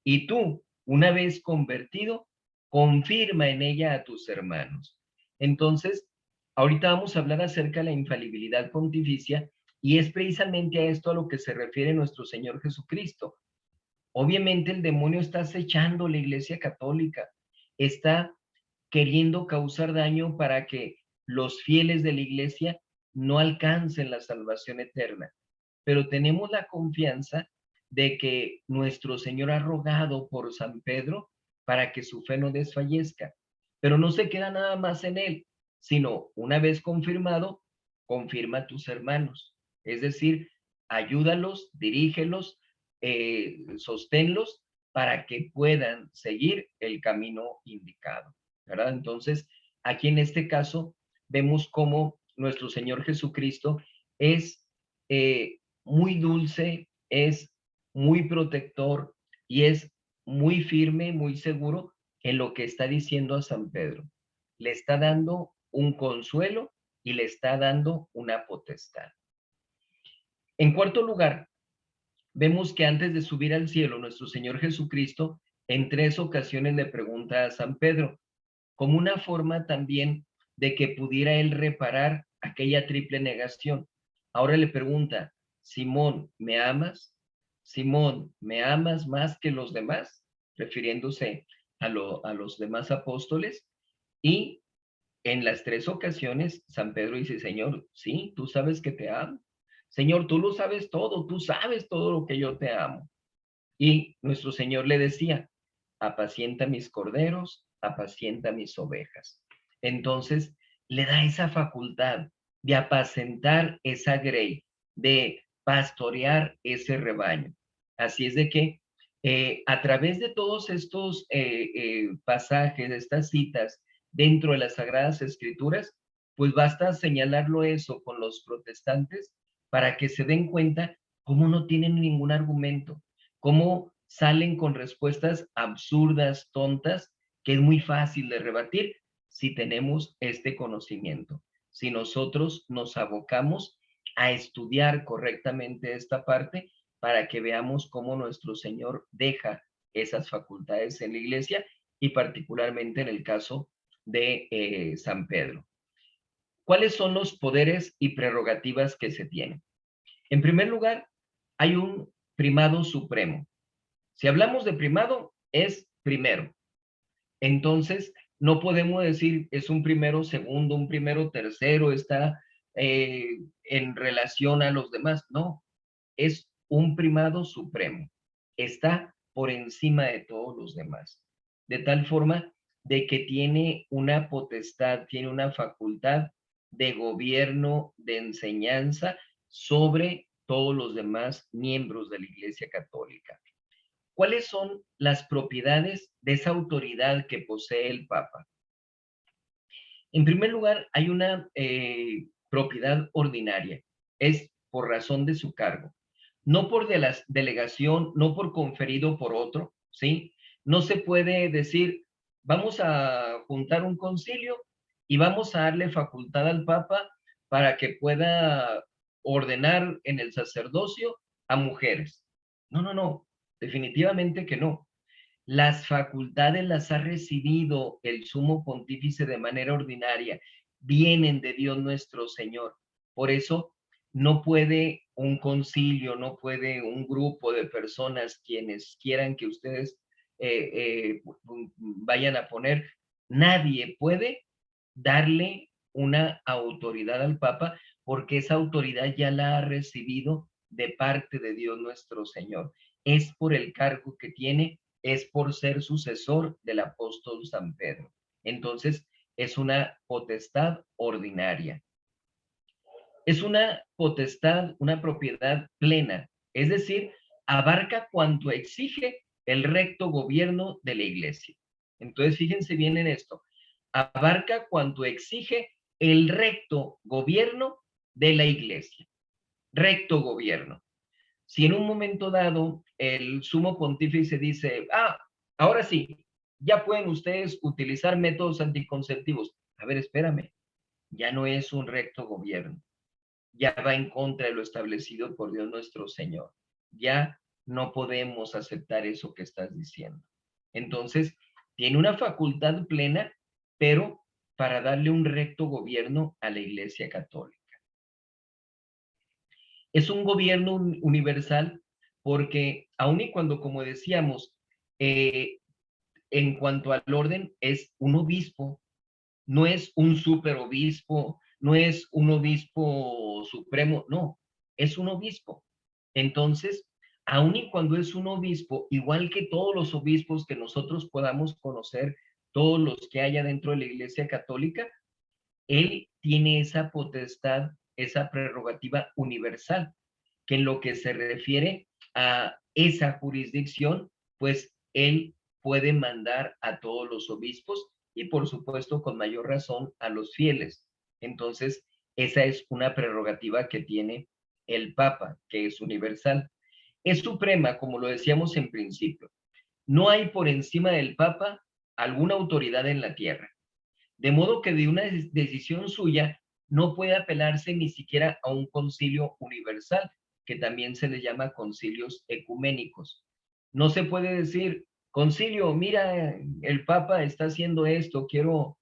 Y tú, una vez convertido, confirma en ella a tus hermanos. Entonces, ahorita vamos a hablar acerca de la infalibilidad pontificia y es precisamente a esto a lo que se refiere nuestro Señor Jesucristo. Obviamente el demonio está acechando la Iglesia Católica, está queriendo causar daño para que los fieles de la Iglesia no alcancen la salvación eterna. Pero tenemos la confianza de que nuestro Señor ha rogado por San Pedro para que su fe no desfallezca. Pero no se queda nada más en él, sino una vez confirmado, confirma a tus hermanos. Es decir, ayúdalos, dirígelos, sosténlos para que puedan seguir el camino indicado, ¿verdad? Entonces, aquí en este caso vemos cómo nuestro Señor Jesucristo es muy dulce, es muy protector y es muy firme, muy seguro en lo que está diciendo a San Pedro. Le está dando un consuelo y le está dando una potestad. En cuarto lugar, vemos que antes de subir al cielo, nuestro Señor Jesucristo en 3 ocasiones le pregunta a San Pedro, como una forma también de que pudiera él reparar aquella triple negación. Ahora le pregunta, Simón, ¿me amas? Simón, ¿me amas más que los demás? Refiriéndose a los demás apóstoles. Y en las 3 ocasiones, San Pedro dice, Señor, sí, tú sabes que te amo. Señor, tú lo sabes todo, tú sabes todo lo que yo te amo. Y nuestro Señor le decía, apacienta mis corderos, apacienta mis ovejas. Entonces, le da esa facultad de apacentar esa grey, de pastorear ese rebaño. Así es de que a través de todos estos pasajes, estas citas dentro de las Sagradas Escrituras, pues basta señalarlo eso con los protestantes para que se den cuenta cómo no tienen ningún argumento, cómo salen con respuestas absurdas, tontas, que es muy fácil de rebatir si tenemos este conocimiento. Si nosotros nos abocamos a estudiar correctamente esta parte para que veamos cómo nuestro Señor deja esas facultades en la iglesia y particularmente en el caso de San Pedro. ¿Cuáles son los poderes y prerrogativas que se tienen? En primer lugar, hay un primado supremo. Si hablamos de primado, es primero. Entonces, no podemos decir es un primero segundo, un primero tercero, está en relación a los demás. No, es un primado supremo. Está por encima de todos los demás. De tal forma de que tiene una potestad, tiene una facultad de gobierno, de enseñanza sobre todos los demás miembros de la Iglesia Católica. ¿Cuáles son las propiedades de esa autoridad que posee el Papa? En primer lugar, hay una propiedad ordinaria, es por razón de su cargo, no por de la delegación, no por conferido por otro, ¿sí? No se puede decir, vamos a juntar un concilio y vamos a darle facultad al Papa para que pueda ordenar en el sacerdocio a mujeres. No, no, no, definitivamente que no. Las facultades las ha recibido el sumo pontífice de manera ordinaria, vienen de Dios nuestro Señor. Por eso no puede un concilio, no puede un grupo de personas quienes quieran que ustedes vayan a poner, nadie puede darle una autoridad al Papa porque esa autoridad ya la ha recibido de parte de Dios nuestro Señor. Es por el cargo que tiene, es por ser sucesor del apóstol San Pedro. Entonces, es una potestad ordinaria. Es una potestad, una propiedad plena, es decir, abarca cuanto exige el recto gobierno de la Iglesia. Entonces, fíjense bien en esto, abarca cuanto exige el recto gobierno de la Iglesia. Recto gobierno. Si en un momento dado el sumo pontífice dice, ahora sí, ya pueden ustedes utilizar métodos anticonceptivos. A ver, espérame, ya no es un recto gobierno, ya va en contra de lo establecido por Dios nuestro Señor. Ya no podemos aceptar eso que estás diciendo. Entonces, tiene una facultad plena, pero para darle un recto gobierno a la Iglesia Católica. Es un gobierno universal porque aun y cuando, como decíamos, en cuanto al orden, es un obispo, no es un superobispo, no es un obispo supremo, no, es un obispo. Entonces, aun y cuando es un obispo, igual que todos los obispos que nosotros podamos conocer, todos los que haya dentro de la Iglesia Católica, él tiene esa potestad, esa prerrogativa universal, que en lo que se refiere a esa jurisdicción, pues él puede mandar a todos los obispos y por supuesto con mayor razón a los fieles. Entonces, esa es una prerrogativa que tiene el Papa, que es universal. Es suprema, como lo decíamos en principio. No hay por encima del Papa alguna autoridad en la tierra. De modo que de una decisión suya no puede apelarse ni siquiera a un concilio universal, que también se le llama concilios ecuménicos. No se puede decir, concilio, mira, el Papa está haciendo esto, quiero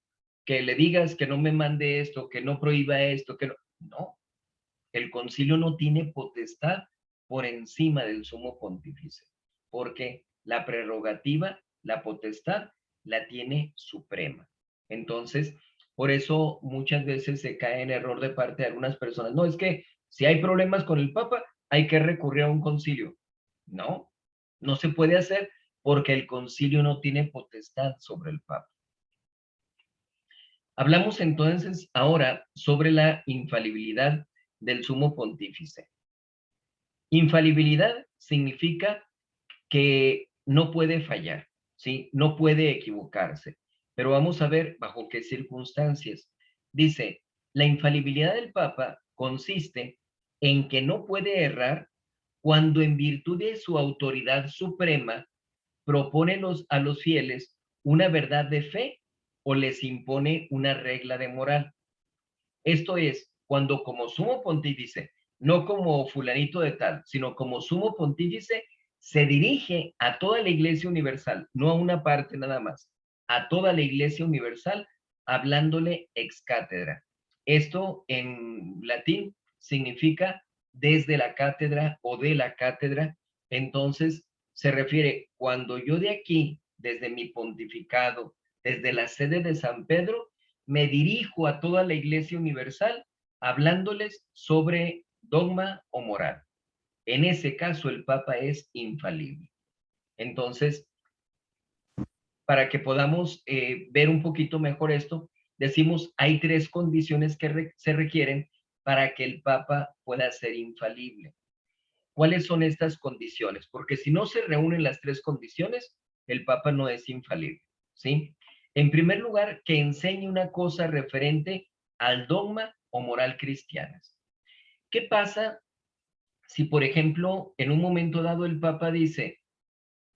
que le digas que no me mande esto, que no prohíba esto, que no. No, el concilio no tiene potestad por encima del sumo pontífice, porque la prerrogativa, la potestad, la tiene suprema. Entonces, por eso muchas veces se cae en error de parte de algunas personas. No, es que si hay problemas con el Papa, hay que recurrir a un concilio. No, no se puede hacer porque el concilio no tiene potestad sobre el Papa. Hablamos entonces ahora sobre la infalibilidad del sumo pontífice. Infalibilidad significa que no puede fallar, ¿sí? No puede equivocarse. Pero vamos a ver bajo qué circunstancias. Dice, la infalibilidad del Papa consiste en que no puede errar cuando en virtud de su autoridad suprema propone a los fieles una verdad de fe o les impone una regla de moral. Esto es, cuando como sumo pontífice, no como fulanito de tal, sino como sumo pontífice, se dirige a toda la Iglesia Universal, no a una parte nada más, a toda la Iglesia Universal, hablándole ex cátedra. Esto en latín significa desde la cátedra o de la cátedra. Entonces, se refiere cuando yo de aquí, desde mi pontificado, desde la sede de San Pedro, me dirijo a toda la Iglesia Universal hablándoles sobre dogma o moral. En ese caso, el Papa es infalible. Entonces, para que podamos ver un poquito mejor esto, decimos, hay tres condiciones que se requieren para que el Papa pueda ser infalible. ¿Cuáles son estas condiciones? Porque si no se reúnen las tres condiciones, el Papa no es infalible, ¿sí? En primer lugar, que enseñe una cosa referente al dogma o moral cristianas. ¿Qué pasa si, por ejemplo, en un momento dado el Papa dice,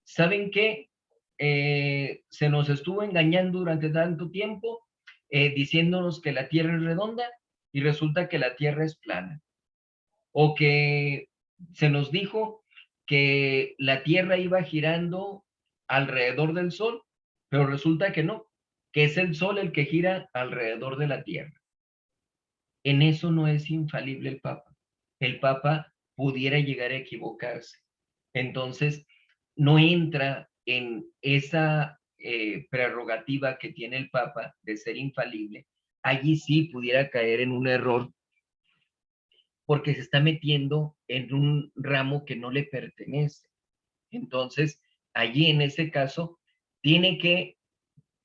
¿saben qué? Se nos estuvo engañando durante tanto tiempo, diciéndonos que la Tierra es redonda y resulta que la Tierra es plana. O que se nos dijo que la Tierra iba girando alrededor del Sol, pero resulta que no, que es el Sol el que gira alrededor de la Tierra. En eso no es infalible el Papa. El Papa pudiera llegar a equivocarse. Entonces, no entra en esa prerrogativa que tiene el Papa de ser infalible. Allí sí pudiera caer en un error porque se está metiendo en un ramo que no le pertenece. Entonces, allí en ese caso, tiene que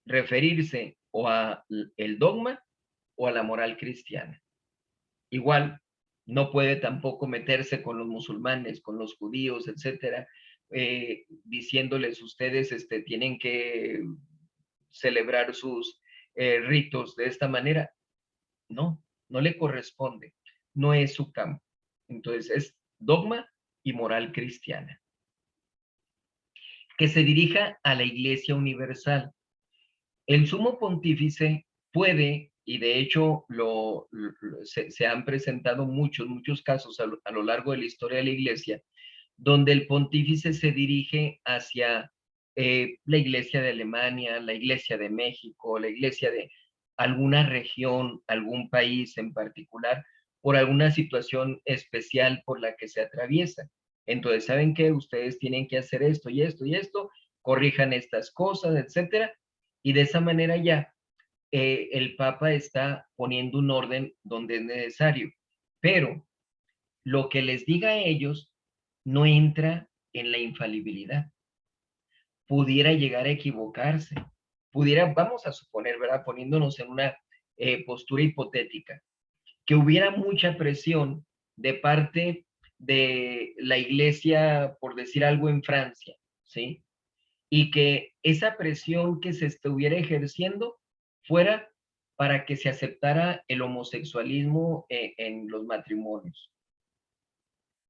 referirse o a el dogma o a la moral cristiana. Igual, no puede tampoco meterse con los musulmanes, con los judíos, etcétera, diciéndoles ustedes tienen que celebrar sus ritos de esta manera. No, no le corresponde, no es su campo. Entonces es dogma y moral cristiana. Que se dirija a la Iglesia Universal. El sumo pontífice puede, y de hecho se han presentado muchos casos a lo largo de la historia de la Iglesia, donde el pontífice se dirige hacia la Iglesia de Alemania, la Iglesia de México, la Iglesia de alguna región, algún país en particular, por alguna situación especial por la que se atraviesa. Entonces, ¿saben qué? Ustedes tienen que hacer esto y esto y esto, corrijan estas cosas, etcétera. Y de esa manera ya el Papa está poniendo un orden donde es necesario. Pero lo que les diga a ellos no entra en la infalibilidad. Pudiera llegar a equivocarse. Vamos a suponer, ¿verdad? Poniéndonos en una postura hipotética, que hubiera mucha presión de parte de la iglesia, por decir algo, en Francia, ¿sí? Y que esa presión que se estuviera ejerciendo fuera para que se aceptara el homosexualismo en los matrimonios.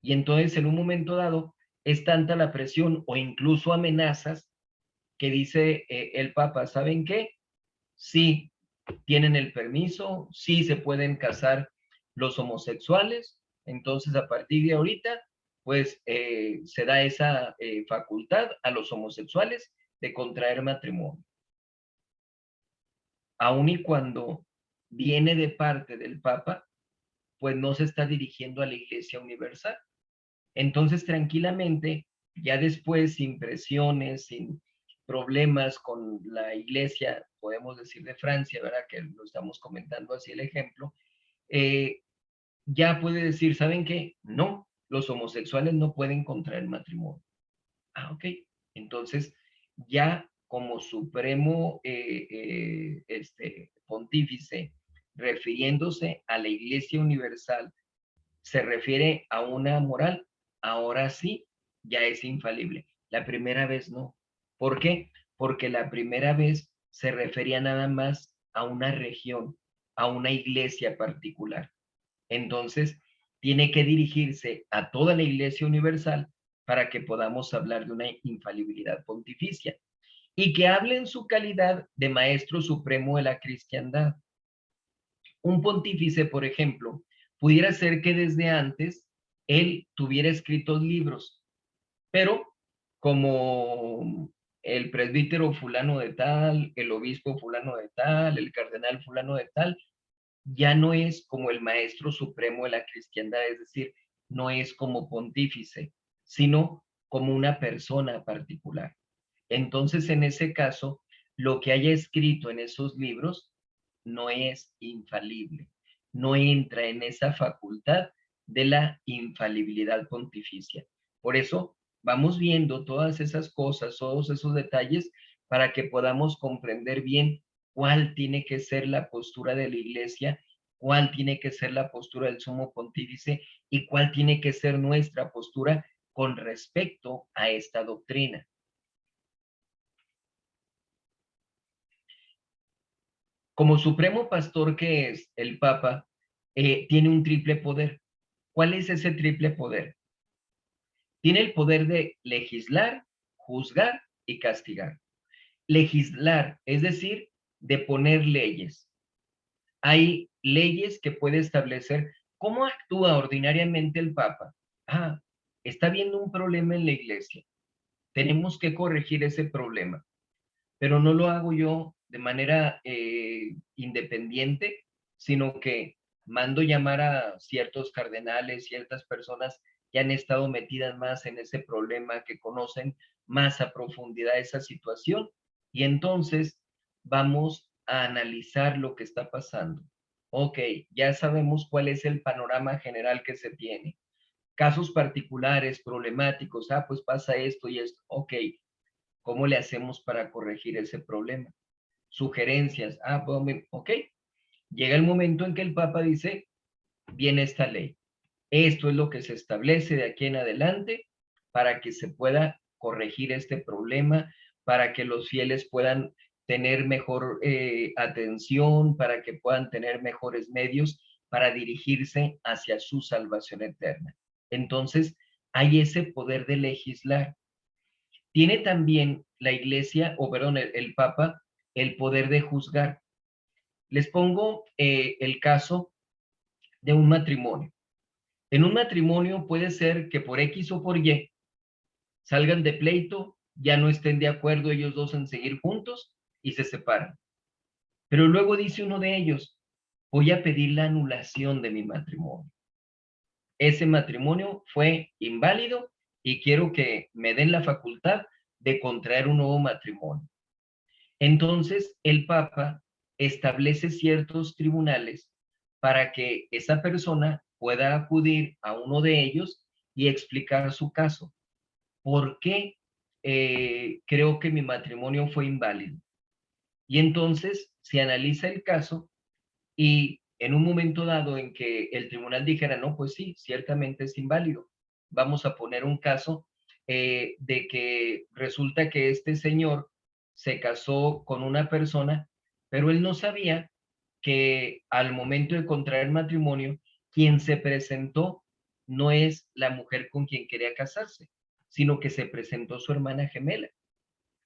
Y entonces, en un momento dado, es tanta la presión o incluso amenazas que dice el Papa, ¿saben qué? Sí, tienen el permiso, sí se pueden casar los homosexuales, entonces a partir de ahorita, pues se da esa facultad a los homosexuales de contraer matrimonio. Aun y cuando viene de parte del Papa, pues no se está dirigiendo a la Iglesia Universal. Entonces, tranquilamente, ya después, sin presiones, sin problemas con la iglesia, podemos decir de Francia, ¿verdad? Que lo estamos comentando así el ejemplo, ya puede decir, ¿saben qué? No, los homosexuales no pueden contraer matrimonio. Ah, ok. Entonces, ya como supremo pontífice, refiriéndose a la Iglesia Universal, se refiere a una moral, ahora sí, ya es infalible. La primera vez no. ¿Por qué? Porque la primera vez se refería nada más a una región, a una iglesia particular. Entonces, tiene que dirigirse a toda la iglesia universal para que podamos hablar de una infalibilidad pontificia y que hable en su calidad de maestro supremo de la cristiandad. Un pontífice, por ejemplo, pudiera ser que desde antes él tuviera escritos libros, pero como el presbítero fulano de tal, el obispo fulano de tal, el cardenal fulano de tal, ya no es como el maestro supremo de la cristiandad, es decir, no es como pontífice, sino como una persona particular. Entonces, en ese caso, lo que haya escrito en esos libros no es infalible, no entra en esa facultad de la infalibilidad pontificia. Por eso vamos viendo todas esas cosas, todos esos detalles, para que podamos comprender bien cuál tiene que ser la postura de la iglesia, cuál tiene que ser la postura del sumo pontífice y cuál tiene que ser nuestra postura con respecto a esta doctrina. Como supremo pastor que es el Papa, tiene un triple poder. ¿Cuál es ese triple poder? Tiene el poder de legislar, juzgar y castigar. Legislar, es decir, de poner leyes. Hay leyes que puede establecer cómo actúa ordinariamente el Papa. Ah, está habiendo un problema en la iglesia. Tenemos que corregir ese problema, pero no lo hago yo de manera independiente, sino que mando llamar a ciertos cardenales, ciertas personas que han estado metidas más en ese problema, que conocen más a profundidad esa situación, y entonces vamos a analizar lo que está pasando. Ok, ya sabemos cuál es el panorama general que se tiene. Casos particulares, problemáticos, pues pasa esto y esto. Ok, ¿cómo le hacemos para corregir ese problema? sugerencias. Ah, pues, ok. Llega el momento en que el Papa dice, viene esta ley. Esto es lo que se establece de aquí en adelante para que se pueda corregir este problema, para que los fieles puedan tener mejor atención, para que puedan tener mejores medios para dirigirse hacia su salvación eterna. Entonces, hay ese poder de legislar. Tiene también la Iglesia, o perdón, el Papa, el poder de juzgar. Les pongo el caso de un matrimonio. En un matrimonio puede ser que por X o por Y salgan de pleito, ya no estén de acuerdo ellos dos en seguir juntos y se separan. Pero luego dice uno de ellos, voy a pedir la anulación de mi matrimonio. Ese matrimonio fue inválido y quiero que me den la facultad de contraer un nuevo matrimonio. Entonces, el Papa establece ciertos tribunales para que esa persona pueda acudir a uno de ellos y explicar su caso. ¿Por qué creo que mi matrimonio fue inválido? Y entonces se analiza el caso y en un momento dado en que el tribunal dijera, no, pues sí, ciertamente es inválido. Vamos a poner un caso de que resulta que este señor se casó con una persona, pero él no sabía que al momento de contraer matrimonio, quien se presentó no es la mujer con quien quería casarse, sino que se presentó su hermana gemela.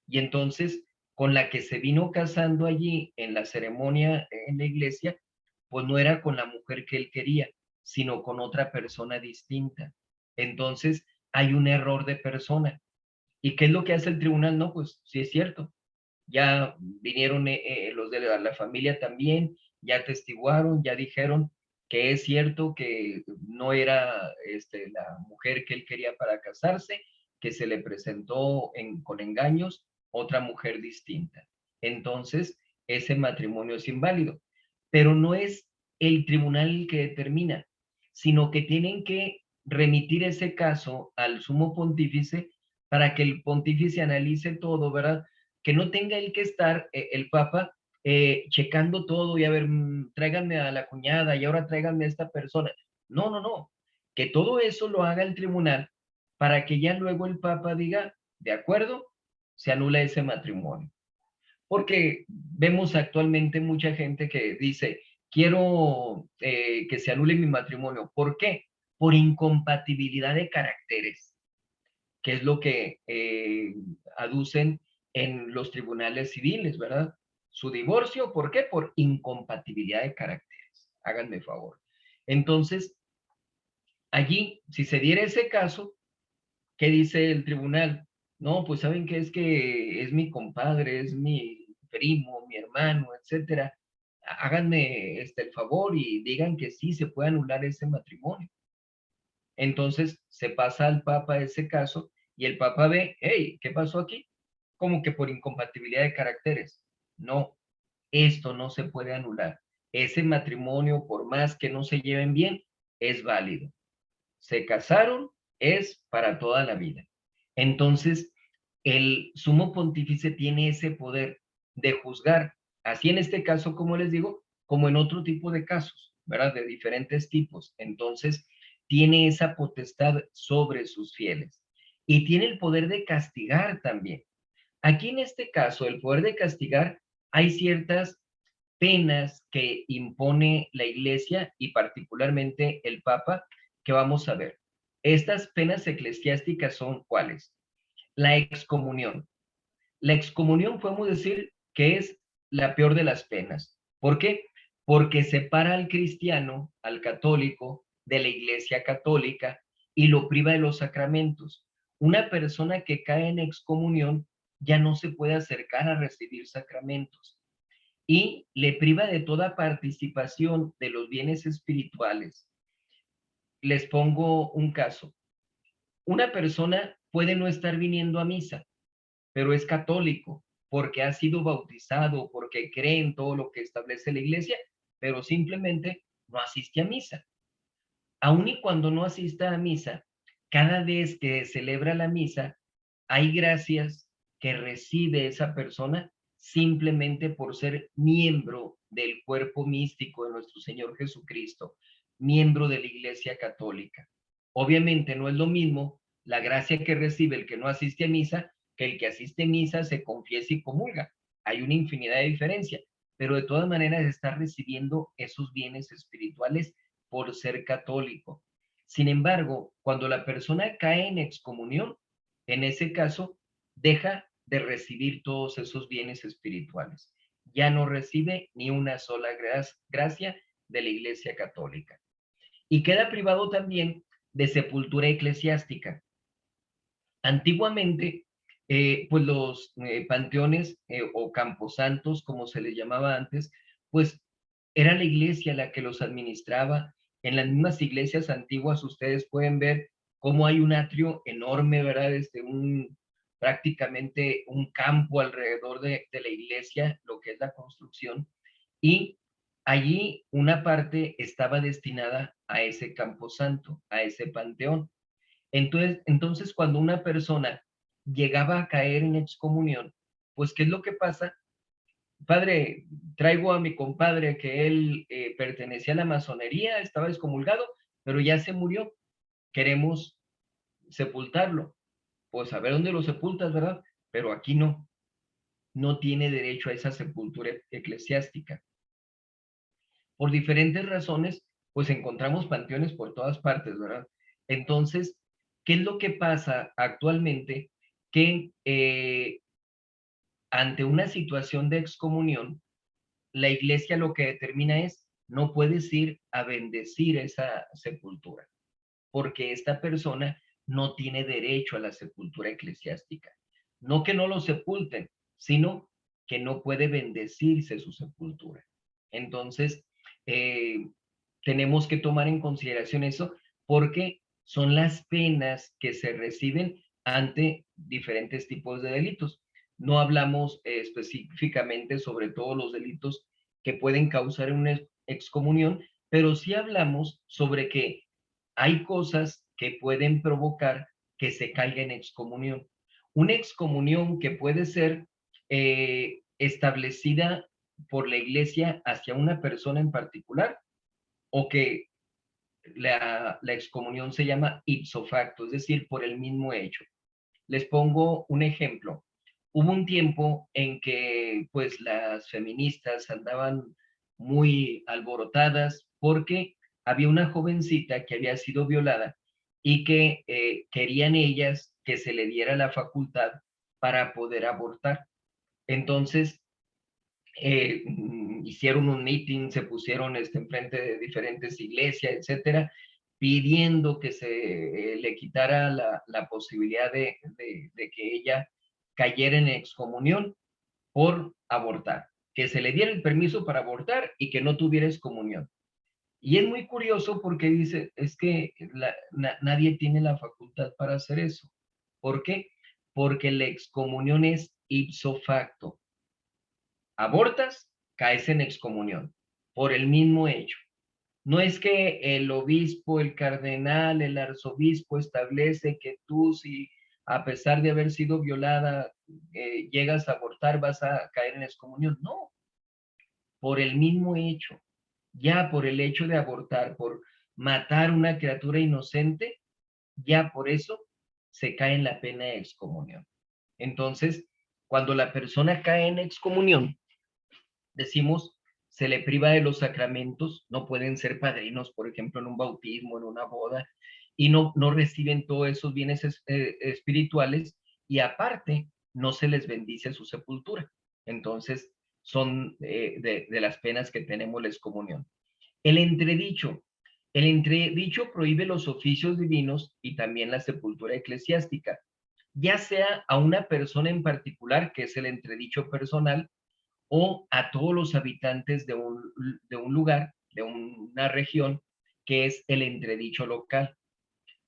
Y entonces, con la que se vino casando allí en la ceremonia en la iglesia, pues no era con la mujer que él quería, sino con otra persona distinta. Entonces, hay un error de persona. ¿Y qué es lo que hace el tribunal? No, pues sí es cierto. Ya vinieron los de la familia también, ya atestiguaron, ya dijeron que es cierto que no era la mujer que él quería para casarse, que se le presentó con engaños otra mujer distinta. Entonces, ese matrimonio es inválido. Pero no es el tribunal el que determina, sino que tienen que remitir ese caso al sumo pontífice para que el pontífice analice todo, ¿verdad? Que no tenga él que estar, el Papa, checando todo y a ver, tráiganme a la cuñada y ahora tráiganme a esta persona. No, no, no. Que todo eso lo haga el tribunal para que ya luego el Papa diga, de acuerdo, se anula ese matrimonio. Porque vemos actualmente mucha gente que dice, quiero que se anule mi matrimonio. ¿Por qué? Por incompatibilidad de caracteres, que es lo que aducen en los tribunales civiles, ¿verdad? Su divorcio, ¿por qué? Por incompatibilidad de caracteres. Háganme favor. Entonces, allí, si se diera ese caso, ¿qué dice el tribunal? No, pues saben que es mi compadre, es mi primo, mi hermano, etcétera. Háganme el favor y digan que sí se puede anular ese matrimonio. Entonces se pasa al Papa ese caso y el Papa ve, hey, ¿qué pasó aquí? Como que por incompatibilidad de caracteres. No, esto no se puede anular. Ese matrimonio, por más que no se lleven bien, es válido. Se casaron, es para toda la vida. Entonces, el sumo pontífice tiene ese poder de juzgar, así en este caso, como les digo, como en otro tipo de casos, ¿verdad? De diferentes tipos. Entonces, tiene esa potestad sobre sus fieles y tiene el poder de castigar también. Aquí en este caso, el poder de castigar, hay ciertas penas que impone la Iglesia y particularmente el Papa, que vamos a ver. Estas penas eclesiásticas son ¿cuáles? La excomunión. La excomunión podemos decir que es la peor de las penas. ¿Por qué? Porque separa al cristiano, al católico, de la Iglesia católica y lo priva de los sacramentos. Una persona que cae en excomunión ya no se puede acercar a recibir sacramentos y le priva de toda participación de los bienes espirituales. Les pongo un caso. Una persona puede no estar viniendo a misa, pero es católico porque ha sido bautizado, porque cree en todo lo que establece la iglesia, pero simplemente no asiste a misa. Aun y cuando no asista a misa, cada vez que celebra la misa, hay gracias que recibe esa persona simplemente por ser miembro del cuerpo místico de nuestro Señor Jesucristo, miembro de la Iglesia Católica. Obviamente no es lo mismo la gracia que recibe el que no asiste a misa que el que asiste a misa, se confiesa y comulga. Hay una infinidad de diferencia, pero de todas maneras está recibiendo esos bienes espirituales por ser católico. Sin embargo, cuando la persona cae en excomunión, en ese caso, deja de recibir todos esos bienes espirituales. Ya no recibe ni una sola gracia de la Iglesia Católica. Y queda privado también de sepultura eclesiástica. Antiguamente, pues los panteones o camposantos, como se les llamaba antes, pues era la iglesia la que los administraba. En las mismas iglesias antiguas ustedes pueden ver cómo hay un atrio enorme, ¿verdad? Prácticamente un campo alrededor de la iglesia, lo que es la construcción, y allí una parte estaba destinada a ese camposanto, a ese panteón. Entonces, cuando una persona llegaba a caer en excomunión, pues, ¿qué es lo que pasa? Padre, traigo a mi compadre que él pertenecía a la masonería, estaba excomulgado, pero ya se murió. Queremos sepultarlo. Pues a ver dónde lo sepultas, ¿verdad? Pero aquí no, no tiene derecho a esa sepultura eclesiástica. Por diferentes razones, pues encontramos panteones por todas partes, ¿verdad? Entonces, ¿qué es lo que pasa actualmente? Que ante una situación de excomunión, la iglesia lo que determina es, no puedes ir a bendecir esa sepultura, porque esta persona no tiene derecho a la sepultura eclesiástica. No que no lo sepulten, sino que no puede bendecirse su sepultura. Entonces, eh, tenemos que tomar en consideración eso porque son las penas que se reciben ante diferentes tipos de delitos. No hablamos específicamente sobre todos los delitos que pueden causar una excomunión, pero sí hablamos sobre que hay cosas que pueden provocar que se caiga en excomunión. Una excomunión que puede ser establecida por la iglesia hacia una persona en particular o que la excomunión se llama ipso facto, es decir, por el mismo hecho. Les pongo un ejemplo. Hubo un tiempo en que pues las feministas andaban muy alborotadas porque había una jovencita que había sido violada y que querían ellas que se le diera la facultad para poder abortar. Entonces, hicieron un meeting, se pusieron enfrente de diferentes iglesias, etcétera, pidiendo que se le quitara la posibilidad de que ella cayera en excomunión por abortar, que se le diera el permiso para abortar y que no tuviera excomunión. Y es muy curioso porque dice, es que nadie tiene la facultad para hacer eso. ¿Por qué? Porque la excomunión es ipso facto. Abortas, caes en excomunión por el mismo hecho. No es que el obispo, el cardenal, el arzobispo establece que tú, si a pesar de haber sido violada, llegas a abortar, vas a caer en excomunión. No, por el mismo hecho. Ya por el hecho de abortar, por matar una criatura inocente, ya por eso se cae en la pena de excomunión. Entonces, cuando la persona cae en excomunión, decimos, se le priva de los sacramentos, no pueden ser padrinos, por ejemplo, en un bautismo, en una boda, y no reciben todos esos bienes espirituales, y aparte, no se les bendice su sepultura. Entonces, son de las penas que tenemos la excomunión. El entredicho. El entredicho prohíbe los oficios divinos y también la sepultura eclesiástica, ya sea a una persona en particular, que es el entredicho personal, o a todos los habitantes de un lugar, de una región, que es el entredicho local.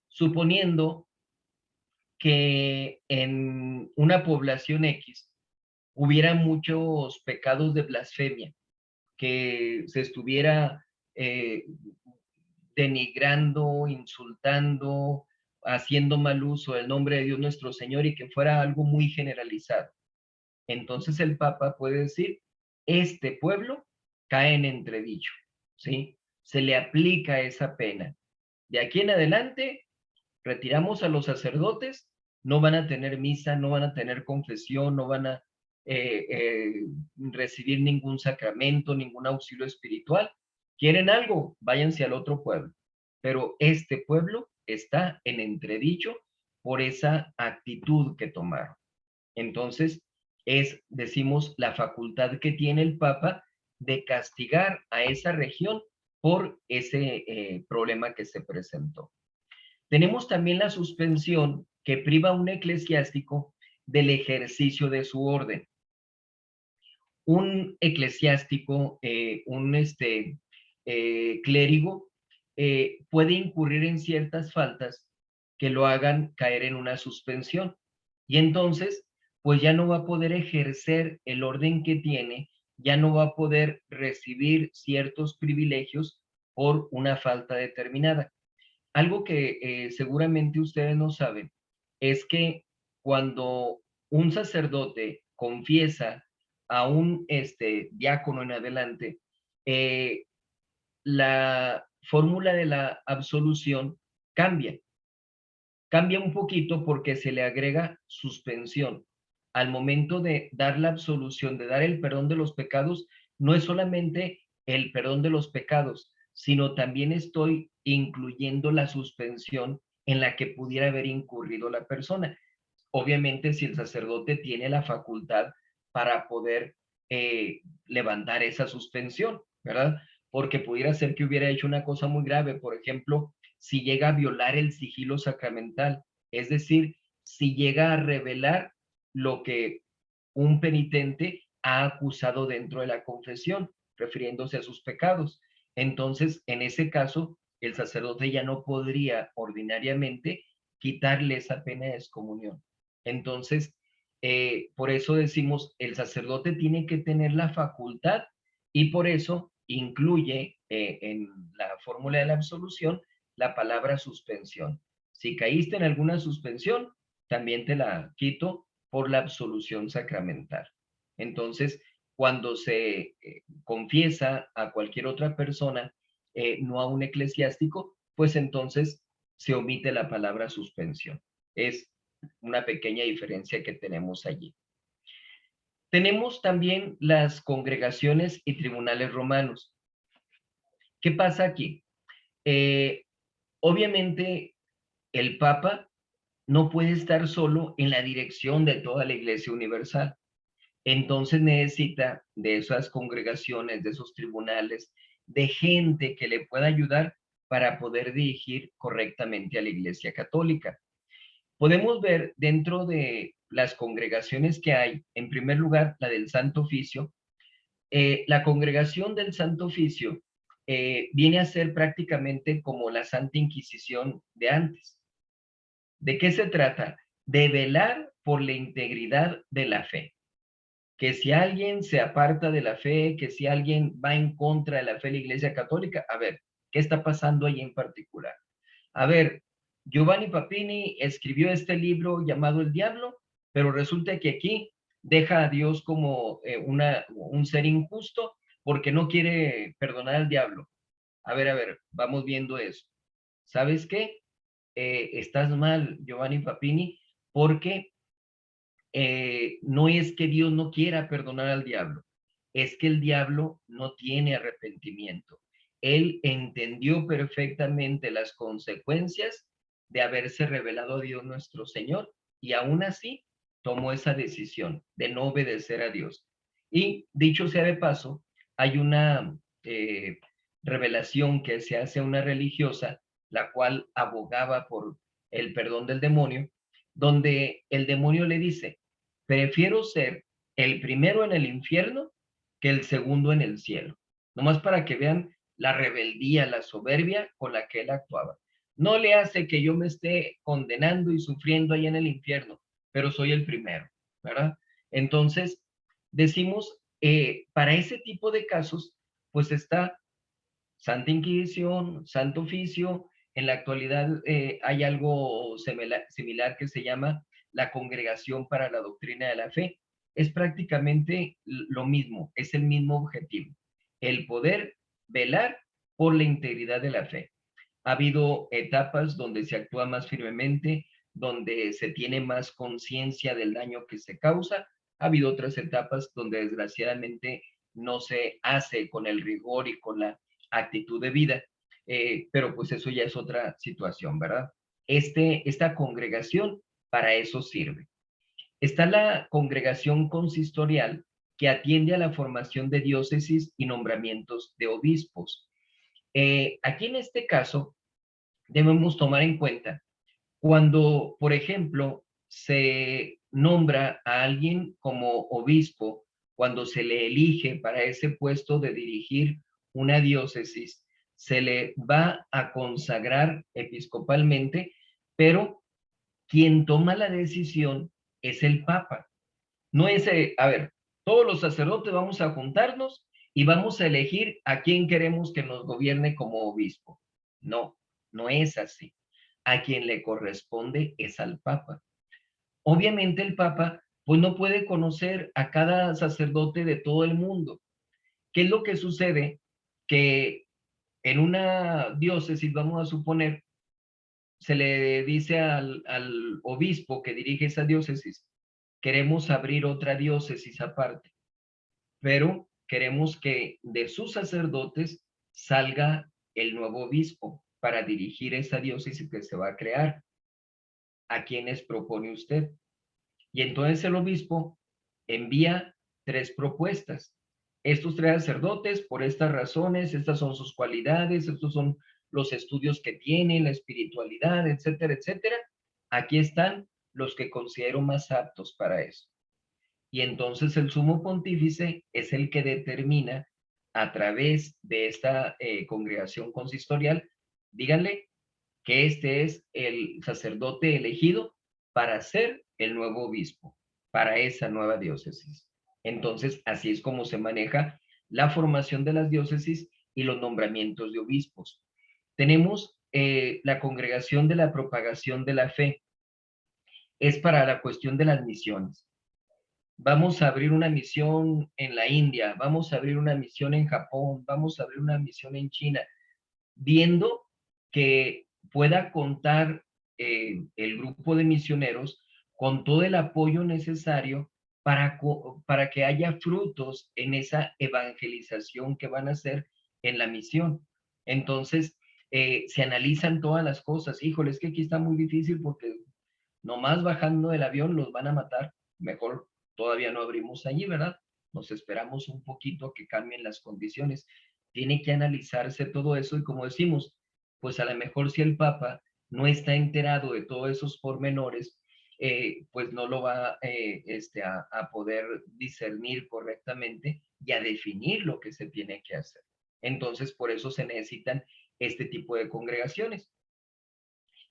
Suponiendo que en una población X hubiera muchos pecados de blasfemia, que se estuviera eh, denigrando, insultando, haciendo mal uso del nombre de Dios nuestro Señor y que fuera algo muy generalizado. entonces el Papa puede decir, este pueblo cae en entredicho, ¿sí? Se le aplica esa pena. De aquí en adelante, retiramos a los sacerdotes, no van a tener misa, no van a tener confesión, no van a recibir ningún sacramento, ningún auxilio espiritual. ¿Quieren algo? Váyanse al otro pueblo. Pero este pueblo está en entredicho por esa actitud que tomaron. Entonces, decimos, la facultad que tiene el Papa de castigar a esa región por ese problema que se presentó. Tenemos también la suspensión que priva a un eclesiástico del ejercicio de su orden. Un eclesiástico, clérigo, puede incurrir en ciertas faltas que lo hagan caer en una suspensión. Y entonces, pues ya no va a poder ejercer el orden que tiene, ya no va a poder recibir ciertos privilegios por una falta determinada. Algo que seguramente ustedes no saben es que cuando un sacerdote confiesa a un diácono en adelante, eh, la fórmula de la absolución cambia. Cambia un poquito porque se le agrega suspensión. Al momento de dar la absolución, de dar el perdón de los pecados, no es solamente el perdón de los pecados, sino también estoy incluyendo la suspensión en la que pudiera haber incurrido la persona. Obviamente, si el sacerdote tiene la facultad para poder levantar esa suspensión, ¿verdad? Porque pudiera ser que hubiera hecho una cosa muy grave, por ejemplo, si llega a violar el sigilo sacramental, es decir, si llega a revelar lo que un penitente ha acusado dentro de la confesión, refiriéndose a sus pecados. Entonces, en ese caso, el sacerdote ya no podría ordinariamente quitarle esa pena de excomunión. Entonces, por eso decimos, el sacerdote tiene que tener la facultad y por eso incluye en la fórmula de la absolución la palabra suspensión. Si caíste en alguna suspensión, también te la quito por la absolución sacramental. Entonces, cuando se confiesa a cualquier otra persona, no a un eclesiástico, pues entonces se omite la palabra suspensión. Es una pequeña diferencia que tenemos allí. Tenemos también las congregaciones y tribunales romanos. ¿Qué pasa aquí? Obviamente, el Papa no puede estar solo en la dirección de toda la Iglesia Universal. Entonces necesita de esas congregaciones, de esos tribunales, de gente que le pueda ayudar para poder dirigir correctamente a la Iglesia Católica. Podemos ver dentro de las congregaciones que hay, en primer lugar, la del Santo Oficio. La congregación del Santo Oficio viene a ser prácticamente como la Santa Inquisición de antes. ¿De qué se trata? De velar por la integridad de la fe. Que si alguien se aparta de la fe, que si alguien va en contra de la fe de la Iglesia Católica, a ver, ¿qué está pasando ahí en particular? A ver, Giovanni Papini escribió este libro llamado El Diablo, pero resulta que aquí deja a Dios como un ser injusto porque no quiere perdonar al diablo. A ver, vamos viendo eso. ¿Sabes qué? Estás mal, Giovanni Papini, porque no es que Dios no quiera perdonar al diablo, es que el diablo no tiene arrepentimiento. Él entendió perfectamente las consecuencias de haberse revelado a Dios nuestro Señor y aún así tomó esa decisión de no obedecer a Dios. Y dicho sea de paso, hay una revelación que se hace a una religiosa, la cual abogaba por el perdón del demonio, donde el demonio le dice, prefiero ser el primero en el infierno que el segundo en el cielo. Nomás para que vean la rebeldía, la soberbia con la que él actuaba. No le hace que yo me esté condenando y sufriendo ahí en el infierno, pero soy el primero, ¿verdad? Entonces, decimos, para ese tipo de casos, pues está Santa Inquisición, Santo Oficio. En la actualidad hay algo similar que se llama la Congregación para la Doctrina de la Fe. es prácticamente lo mismo, es el mismo objetivo, el poder velar por la integridad de la fe. Ha habido etapas donde se actúa más firmemente, donde se tiene más conciencia del daño que se causa. Ha habido otras etapas donde desgraciadamente no se hace con el rigor y con la actitud de vida, pero pues eso ya es otra situación, ¿verdad? Esta congregación para eso sirve. Está la congregación consistorial que atiende a la formación de diócesis y nombramientos de obispos. Aquí en este caso debemos tomar en cuenta cuando, por ejemplo, se nombra a alguien como obispo, cuando se le elige para ese puesto de dirigir una diócesis, se le va a consagrar episcopalmente, pero quien toma la decisión es el Papa. No es, a ver, todos los sacerdotes vamos a juntarnos y vamos a elegir a quién queremos que nos gobierne como obispo. No, no es así. A quien le corresponde es al Papa. Obviamente el Papa pues no puede conocer a cada sacerdote de todo el mundo. ¿Qué es lo que sucede? Que en una diócesis, vamos a suponer, se le dice al obispo que dirige esa diócesis, queremos abrir otra diócesis aparte, pero queremos que de sus sacerdotes salga el nuevo obispo para dirigir esa diócesis que se va a crear. ¿A quiénes propone usted? Y entonces el obispo envía 3 propuestas. Estos 3 sacerdotes, por estas razones, estas son sus cualidades, estos son los estudios que tienen, la espiritualidad, etcétera, etcétera. Aquí están los que considero más aptos para eso. Y entonces el sumo pontífice es el que determina a través de esta congregación consistorial, díganle que este es el sacerdote elegido para ser el nuevo obispo, para esa nueva diócesis. Entonces, así es como se maneja la formación de las diócesis y los nombramientos de obispos. Tenemos la congregación de la propagación de la fe. Es para la cuestión de las misiones. Vamos a abrir una misión en la India, vamos a abrir una misión en Japón, vamos a abrir una misión en China, viendo que pueda contar el grupo de misioneros con todo el apoyo necesario para que haya frutos en esa evangelización que van a hacer en la misión. Entonces, se analizan todas las cosas. Híjole, es que aquí está muy difícil porque nomás bajando del avión los van a matar. Mejor todavía no abrimos allí, ¿verdad? Nos esperamos un poquito a que cambien las condiciones. Tiene que analizarse todo eso y como decimos, pues a lo mejor si el Papa no está enterado de todos esos pormenores, pues no lo va a poder discernir correctamente y a definir lo que se tiene que hacer. Entonces, por eso se necesitan este tipo de congregaciones.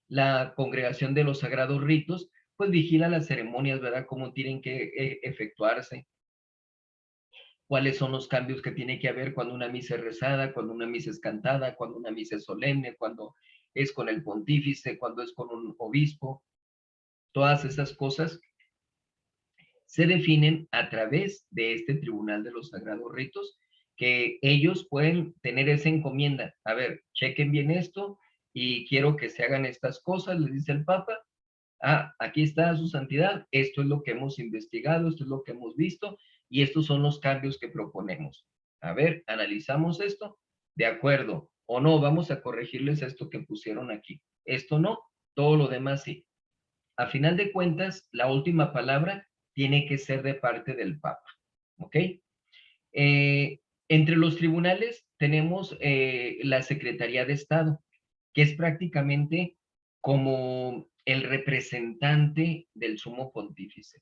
La congregación de los sagrados ritos, pues vigila las ceremonias, ¿verdad? Cómo tienen que efectuarse, cuáles son los cambios que tiene que haber cuando una misa es rezada, cuando una misa es cantada, cuando una misa es solemne, cuando es con el pontífice, cuando es con un obispo. Todas esas cosas se definen a través de este Tribunal de los Sagrados Ritos, que ellos pueden tener esa encomienda. A ver, chequen bien esto y quiero que se hagan estas cosas, les dice el Papa. Ah, aquí está su santidad, esto es lo que hemos investigado, esto es lo que hemos visto y estos son los cambios que proponemos. A ver, analizamos esto, de acuerdo o no, vamos a corregirles esto que pusieron aquí. Esto no, todo lo demás sí. A final de cuentas, la última palabra tiene que ser de parte del Papa, ¿ok? Entre los tribunales tenemos la Secretaría de Estado, que es prácticamente como el representante del sumo pontífice,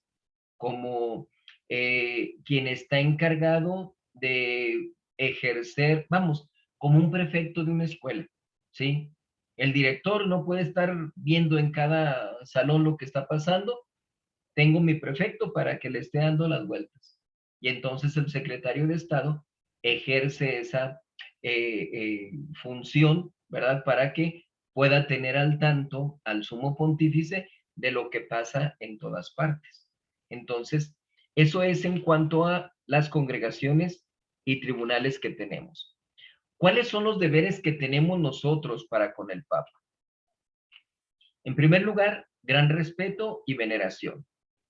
como quien está encargado de ejercer, vamos, como un prefecto de una escuela, ¿sí? El director no puede estar viendo en cada salón lo que está pasando. Tengo mi prefecto para que le esté dando las vueltas. Y entonces el secretario de Estado ejerce esa función, ¿verdad? Para que pueda tener al tanto al sumo pontífice de lo que pasa en todas partes. Entonces, Eso es en cuanto a las congregaciones y tribunales que tenemos. ¿Cuáles son los deberes que tenemos nosotros para con el Papa? En primer lugar, gran respeto y veneración,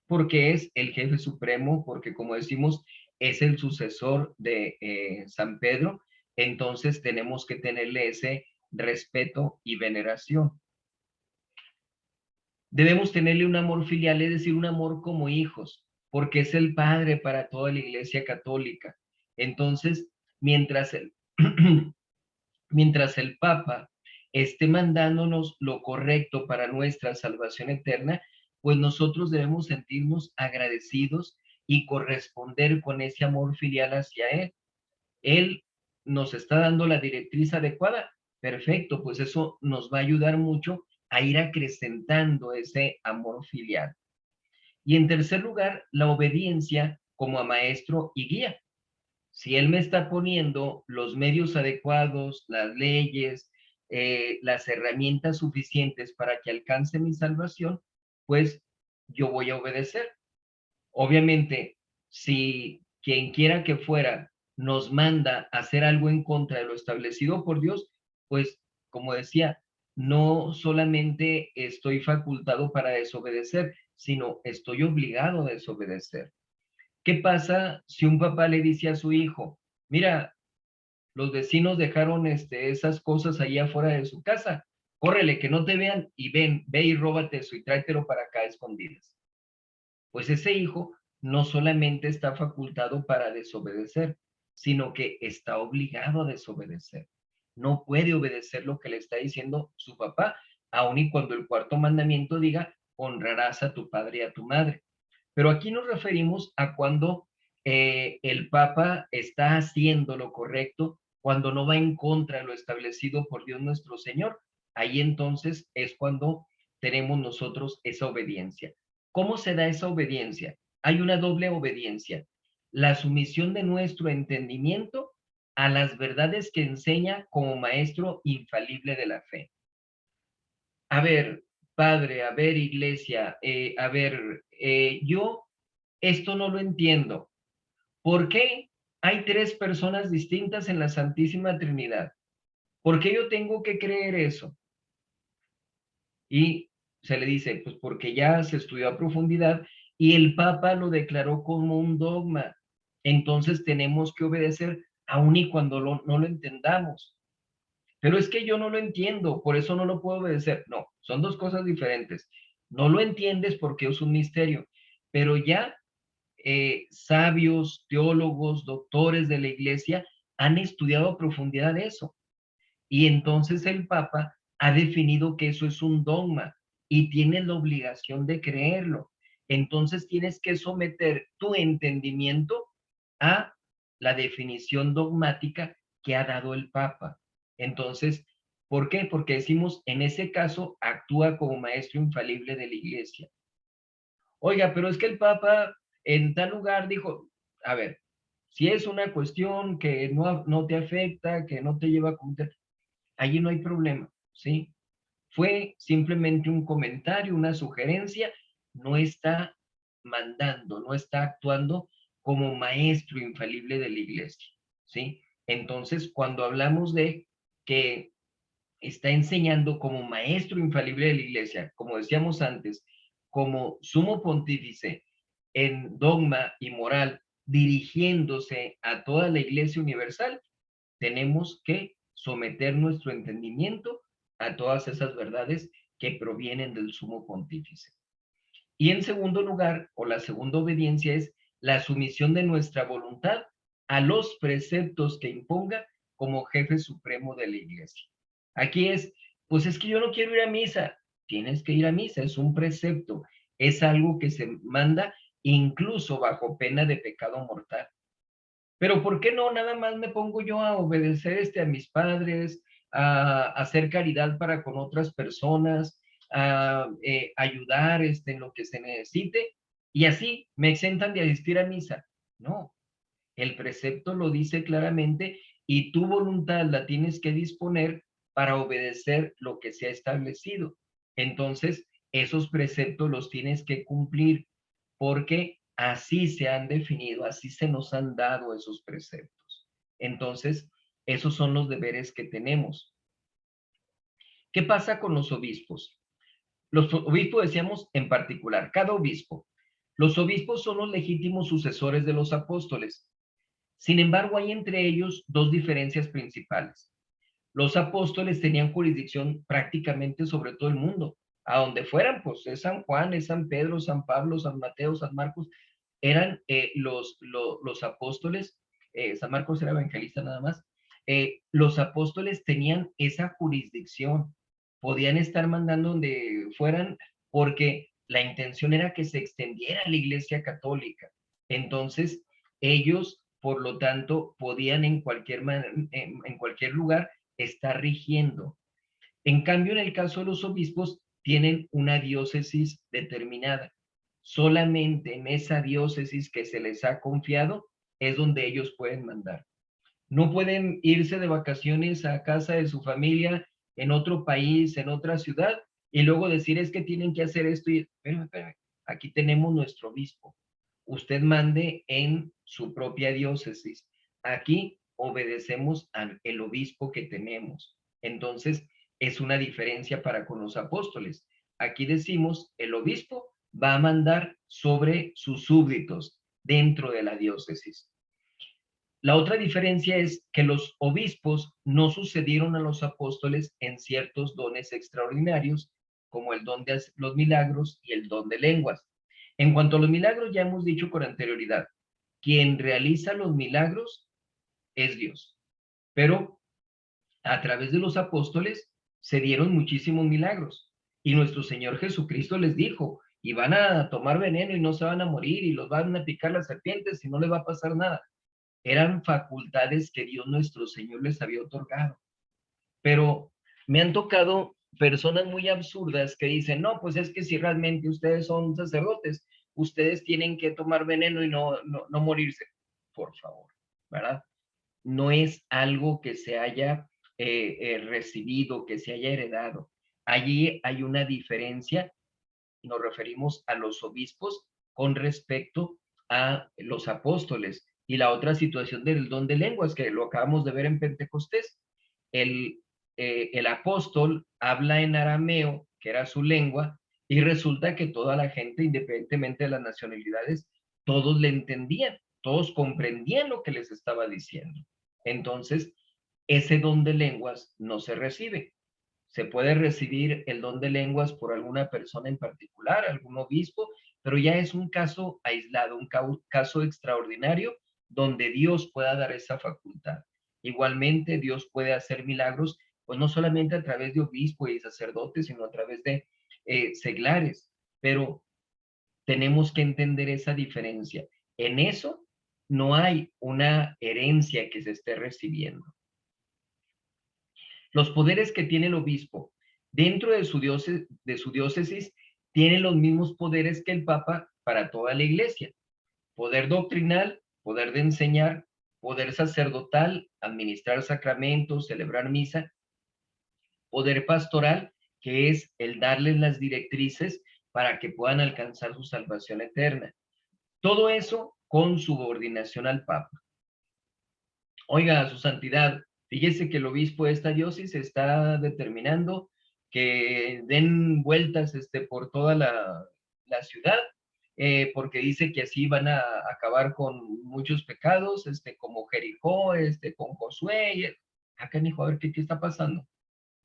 porque es el jefe supremo, porque como decimos, es el sucesor de San Pedro, entonces tenemos que tenerle ese respeto y veneración. Debemos tenerle un amor filial, es decir, un amor como hijos, porque es el padre para toda la Iglesia Católica. Entonces, mientras el, mientras el Papa esté mandándonos lo correcto para nuestra salvación eterna, pues nosotros debemos sentirnos agradecidos y corresponder con ese amor filial hacia Él. Él nos está dando la directriz adecuada. Perfecto, pues eso nos va a ayudar mucho a ir acrecentando ese amor filial. Y en tercer lugar, la obediencia como a maestro y guía. Si él me está poniendo los medios adecuados, las leyes, las herramientas suficientes para que alcance mi salvación, pues yo voy a obedecer. Obviamente, si quien quiera que fuera nos manda a hacer algo en contra de lo establecido por Dios, pues como decía, no solamente estoy facultado para desobedecer, sino estoy obligado a desobedecer. ¿Qué pasa si un papá le dice a su hijo, mira, los vecinos dejaron esas cosas ahí afuera de su casa, córrele, que no te vean y ven, ve y róbate eso y tráetelo para acá escondidas? Pues ese hijo no solamente está facultado para desobedecer, sino que está obligado a desobedecer. No puede obedecer lo que le está diciendo su papá, aun y cuando el cuarto mandamiento diga, honrarás a tu padre y a tu madre. Pero aquí nos referimos a cuando el Papa está haciendo lo correcto, cuando no va en contra de lo establecido por Dios nuestro Señor. Ahí entonces es cuando tenemos nosotros esa obediencia. ¿Cómo se da esa obediencia? Hay una doble obediencia. La sumisión de nuestro entendimiento a las verdades que enseña como maestro infalible de la fe. A ver, padre, a ver, iglesia, a ver, yo esto no lo entiendo. ¿Por qué hay tres personas distintas en la Santísima Trinidad? ¿Por qué yo tengo que creer eso? Y se le dice, pues porque ya se estudió a profundidad y el Papa lo declaró como un dogma. Entonces tenemos que obedecer aun y cuando no lo entendamos. Pero es que yo no lo entiendo, por eso no lo puedo obedecer. No, son dos cosas diferentes. No lo entiendes porque es un misterio, pero ya sabios, teólogos, doctores de la iglesia han estudiado a profundidad eso. Y entonces el Papa ha definido que eso es un dogma y tienes la obligación de creerlo. Entonces tienes que someter tu entendimiento a la definición dogmática que ha dado el Papa. Entonces, ¿por qué? Porque decimos, en ese caso, actúa como maestro infalible de la iglesia. Oiga, pero es que el Papa en tal lugar dijo, a ver, si es una cuestión que no te afecta, que no te lleva a cometer, allí no hay problema, ¿sí? Fue simplemente un comentario, una sugerencia, no está mandando, no está actuando como maestro infalible de la iglesia, ¿sí? Entonces, cuando hablamos de que está enseñando como maestro infalible de la iglesia, como decíamos antes, como sumo pontífice en dogma y moral, dirigiéndose a toda la iglesia universal, tenemos que someter nuestro entendimiento a todas esas verdades que provienen del sumo pontífice. Y en segundo lugar, o la segunda obediencia es la sumisión de nuestra voluntad a los preceptos que imponga como jefe supremo de la iglesia. Aquí es, pues es que yo no quiero ir a misa. Tienes que ir a misa, es un precepto, es algo que se manda incluso bajo pena de pecado mortal. Pero ¿por qué no nada más me pongo yo a obedecer a mis padres, a hacer caridad para con otras personas, a ayudar en lo que se necesite y así me exentan de asistir a misa? No, el precepto lo dice claramente y tu voluntad la tienes que disponer para obedecer lo que se ha establecido. Entonces, esos preceptos los tienes que cumplir porque Así se han definido, así se nos han dado esos preceptos. Entonces, esos son los deberes que tenemos. ¿Qué pasa con los obispos? Los obispos, decíamos, en particular, cada obispo. Los obispos son los legítimos sucesores de los apóstoles. Sin embargo, hay entre ellos dos diferencias principales. Los apóstoles tenían jurisdicción prácticamente sobre todo el mundo. A donde fueran, pues es San Juan, es San Pedro, San Pablo, San Mateo, San Marcos, eran los apóstoles, San Marcos era evangelista nada más, los apóstoles tenían esa jurisdicción, podían estar mandando donde fueran porque la intención era que se extendiera la Iglesia Católica. Entonces, ellos, por lo tanto, podían en cualquier lugar estar rigiendo. En cambio, en el caso de los obispos, tienen una diócesis determinada. Solamente en esa diócesis que se les ha confiado es donde ellos pueden mandar. No pueden irse de vacaciones a casa de su familia en otro país, en otra ciudad, y luego decir es que tienen que hacer esto y, espérame, aquí tenemos nuestro obispo. Usted mande en su propia diócesis. Aquí obedecemos al obispo que tenemos. Entonces, es una diferencia para con los apóstoles. Aquí decimos, el obispo va a mandar sobre sus súbditos dentro de la diócesis. La otra diferencia es que los obispos no sucedieron a los apóstoles en ciertos dones extraordinarios, como el don de los milagros y el don de lenguas. En cuanto a los milagros, ya hemos dicho con anterioridad, quien realiza los milagros es Dios. Pero a través de los apóstoles se dieron muchísimos milagros. Y nuestro Señor Jesucristo les dijo, y van a tomar veneno y no se van a morir, y los van a picar las serpientes y no les va a pasar nada. Eran facultades que Dios nuestro Señor les había otorgado. Pero me han tocado personas muy absurdas que dicen, no, pues es que si realmente ustedes son sacerdotes, ustedes tienen que tomar veneno y no morirse. Por favor, ¿verdad? No es algo que se haya recibido, que se haya heredado. Allí hay una diferencia, nos referimos a los obispos con respecto a los apóstoles. Y la otra situación del don de lenguas, que lo acabamos de ver en Pentecostés. El, el apóstol habla en arameo, que era su lengua, y resulta que toda la gente, independientemente de las nacionalidades, todos le entendían, todos comprendían lo que les estaba diciendo. Entonces, ese don de lenguas no se recibe. Se puede recibir el don de lenguas por alguna persona en particular, algún obispo, pero ya es un caso aislado, un caso extraordinario donde Dios pueda dar esa facultad. Igualmente, Dios puede hacer milagros, pues no solamente a través de obispos y sacerdotes, sino a través de seglares, pero tenemos que entender esa diferencia. En eso no hay una herencia que se esté recibiendo. Los poderes que tiene el obispo dentro de su diócesis tienen los mismos poderes que el Papa para toda la iglesia. Poder doctrinal, poder de enseñar, poder sacerdotal, administrar sacramentos, celebrar misa, poder pastoral, que es el darles las directrices para que puedan alcanzar su salvación eterna. Todo eso con subordinación al Papa. Oiga, su santidad, fíjese que el obispo de esta diócesis está determinando que den vueltas por toda la ciudad, porque dice que así van a acabar con muchos pecados, como Jericó, con Josué. Acá, hijo, a ver qué está pasando,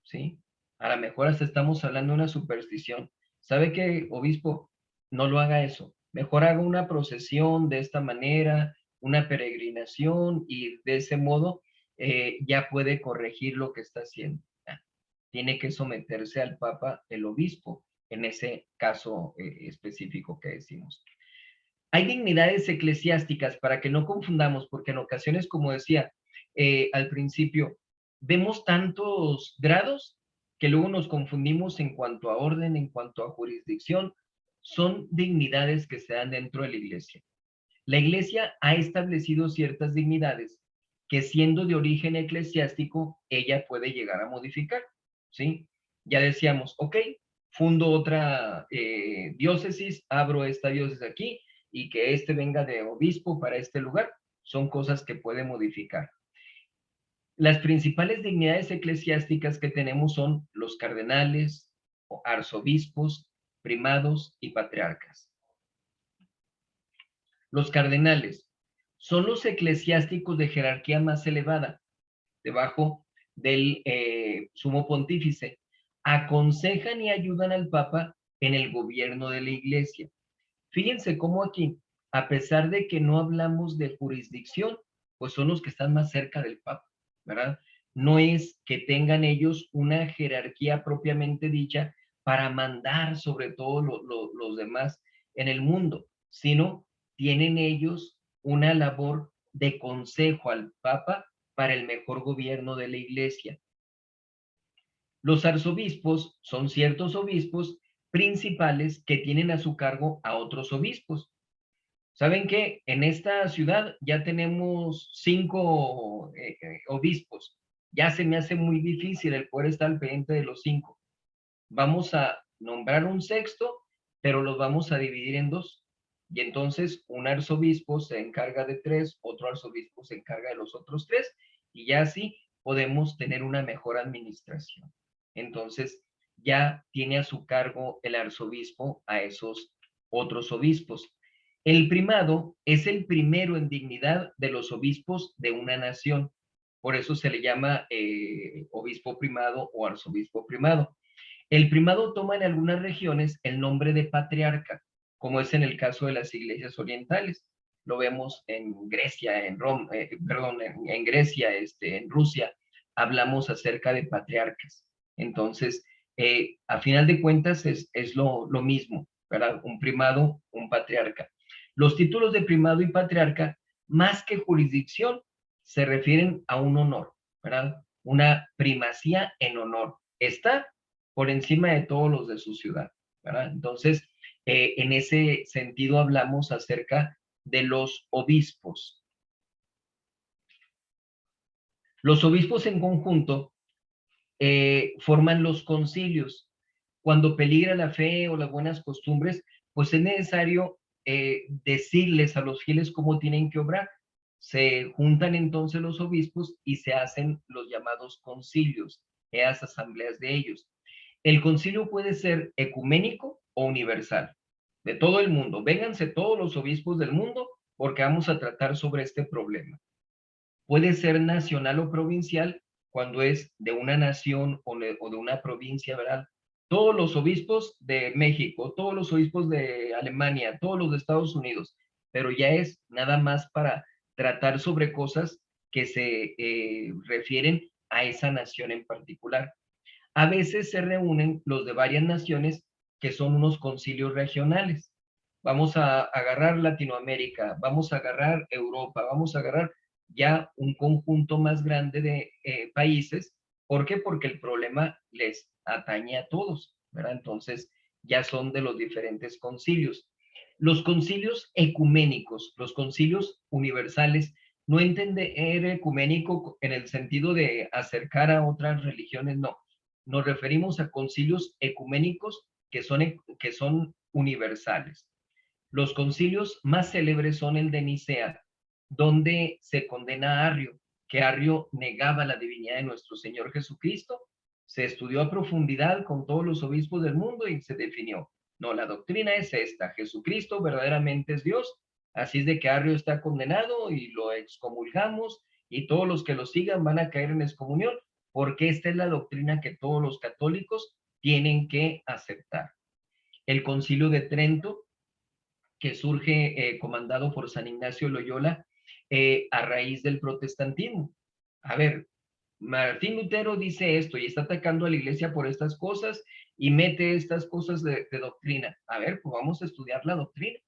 ¿sí? A lo mejor hasta estamos hablando de una superstición. ¿Sabe qué, obispo? No lo haga eso. Mejor haga una procesión de esta manera, una peregrinación y de ese modo ya puede corregir lo que está haciendo. Tiene que someterse al Papa, el obispo, en ese caso específico que decimos. Hay dignidades eclesiásticas para que no confundamos, porque en ocasiones, como decía al principio, vemos tantos grados que luego nos confundimos en cuanto a orden, en cuanto a jurisdicción. Son dignidades que se dan dentro de la iglesia. La iglesia ha establecido ciertas dignidades que siendo de origen eclesiástico, ella puede llegar a modificar, ¿sí? Ya decíamos, ok, fundo otra diócesis, abro esta diócesis aquí, y que este venga de obispo para este lugar, son cosas que puede modificar. Las principales dignidades eclesiásticas que tenemos son los cardenales, arzobispos, primados y patriarcas. Los cardenales son los eclesiásticos de jerarquía más elevada, debajo del sumo pontífice. Aconsejan y ayudan al Papa en el gobierno de la Iglesia. Fíjense cómo aquí, a pesar de que no hablamos de jurisdicción, pues son los que están más cerca del Papa, ¿verdad? No es que tengan ellos una jerarquía propiamente dicha para mandar sobre todo los demás en el mundo, sino tienen ellos una labor de consejo al Papa para el mejor gobierno de la Iglesia. Los arzobispos son ciertos obispos principales que tienen a su cargo a otros obispos. ¿Saben qué? En esta ciudad ya tenemos 5 obispos. Ya se me hace muy difícil el poder estar al pendiente de los 5. Vamos a nombrar un sexto, pero los vamos a dividir en 2. Y entonces un arzobispo se encarga de 3, otro arzobispo se encarga de los otros 3, y ya así podemos tener una mejor administración. Entonces ya tiene a su cargo el arzobispo a esos otros obispos. El primado es el primero en dignidad de los obispos de una nación. Por eso se le llama obispo primado o arzobispo primado. El primado toma en algunas regiones el nombre de patriarca, como es en el caso de las iglesias orientales. Lo vemos en Grecia, en Roma, perdón, en Grecia, en Rusia, hablamos acerca de patriarcas. Entonces, a final de cuentas es lo mismo, ¿verdad? Un primado, un patriarca. Los títulos de primado y patriarca, más que jurisdicción, se refieren a un honor, ¿verdad? Una primacía en honor. Está por encima de todos los de su ciudad, ¿verdad? Entonces, en ese sentido hablamos acerca de los obispos. Los obispos en conjunto forman los concilios. Cuando peligra la fe o las buenas costumbres, pues es necesario decirles a los fieles cómo tienen que obrar. Se juntan entonces los obispos y se hacen los llamados concilios, esas asambleas de ellos. El concilio puede ser ecuménico o universal, de todo el mundo. Vénganse todos los obispos del mundo porque vamos a tratar sobre este problema. Puede ser nacional o provincial cuando es de una nación o de una provincia, ¿verdad? Todos los obispos de México, todos los obispos de Alemania, todos los de Estados Unidos, pero ya es nada más para tratar sobre cosas que se refieren a esa nación en particular. A veces se reúnen los de varias naciones que son unos concilios regionales. Vamos a agarrar Latinoamérica, vamos a agarrar Europa, vamos a agarrar ya un conjunto más grande de países. ¿Por qué? Porque el problema les atañe a todos, ¿verdad? Entonces ya son de los diferentes concilios. Los concilios ecuménicos, los concilios universales, no entender ecuménico en el sentido de acercar a otras religiones, no. Nos referimos a concilios ecuménicos que son universales. Los concilios más célebres son el de Nicea, donde se condena a Arrio, que Arrio negaba la divinidad de nuestro Señor Jesucristo. Se estudió a profundidad con todos los obispos del mundo y se definió. No, la doctrina es esta: Jesucristo verdaderamente es Dios, así es de que Arrio está condenado y lo excomulgamos, y todos los que lo sigan van a caer en excomunión, porque esta es la doctrina que todos los católicos tienen que aceptar. El Concilio de Trento, que surge comandado por San Ignacio Loyola a raíz del protestantismo. A ver, Martín Lutero dice esto y está atacando a la iglesia por estas cosas y mete estas cosas de doctrina. A ver, pues vamos a estudiar la doctrina.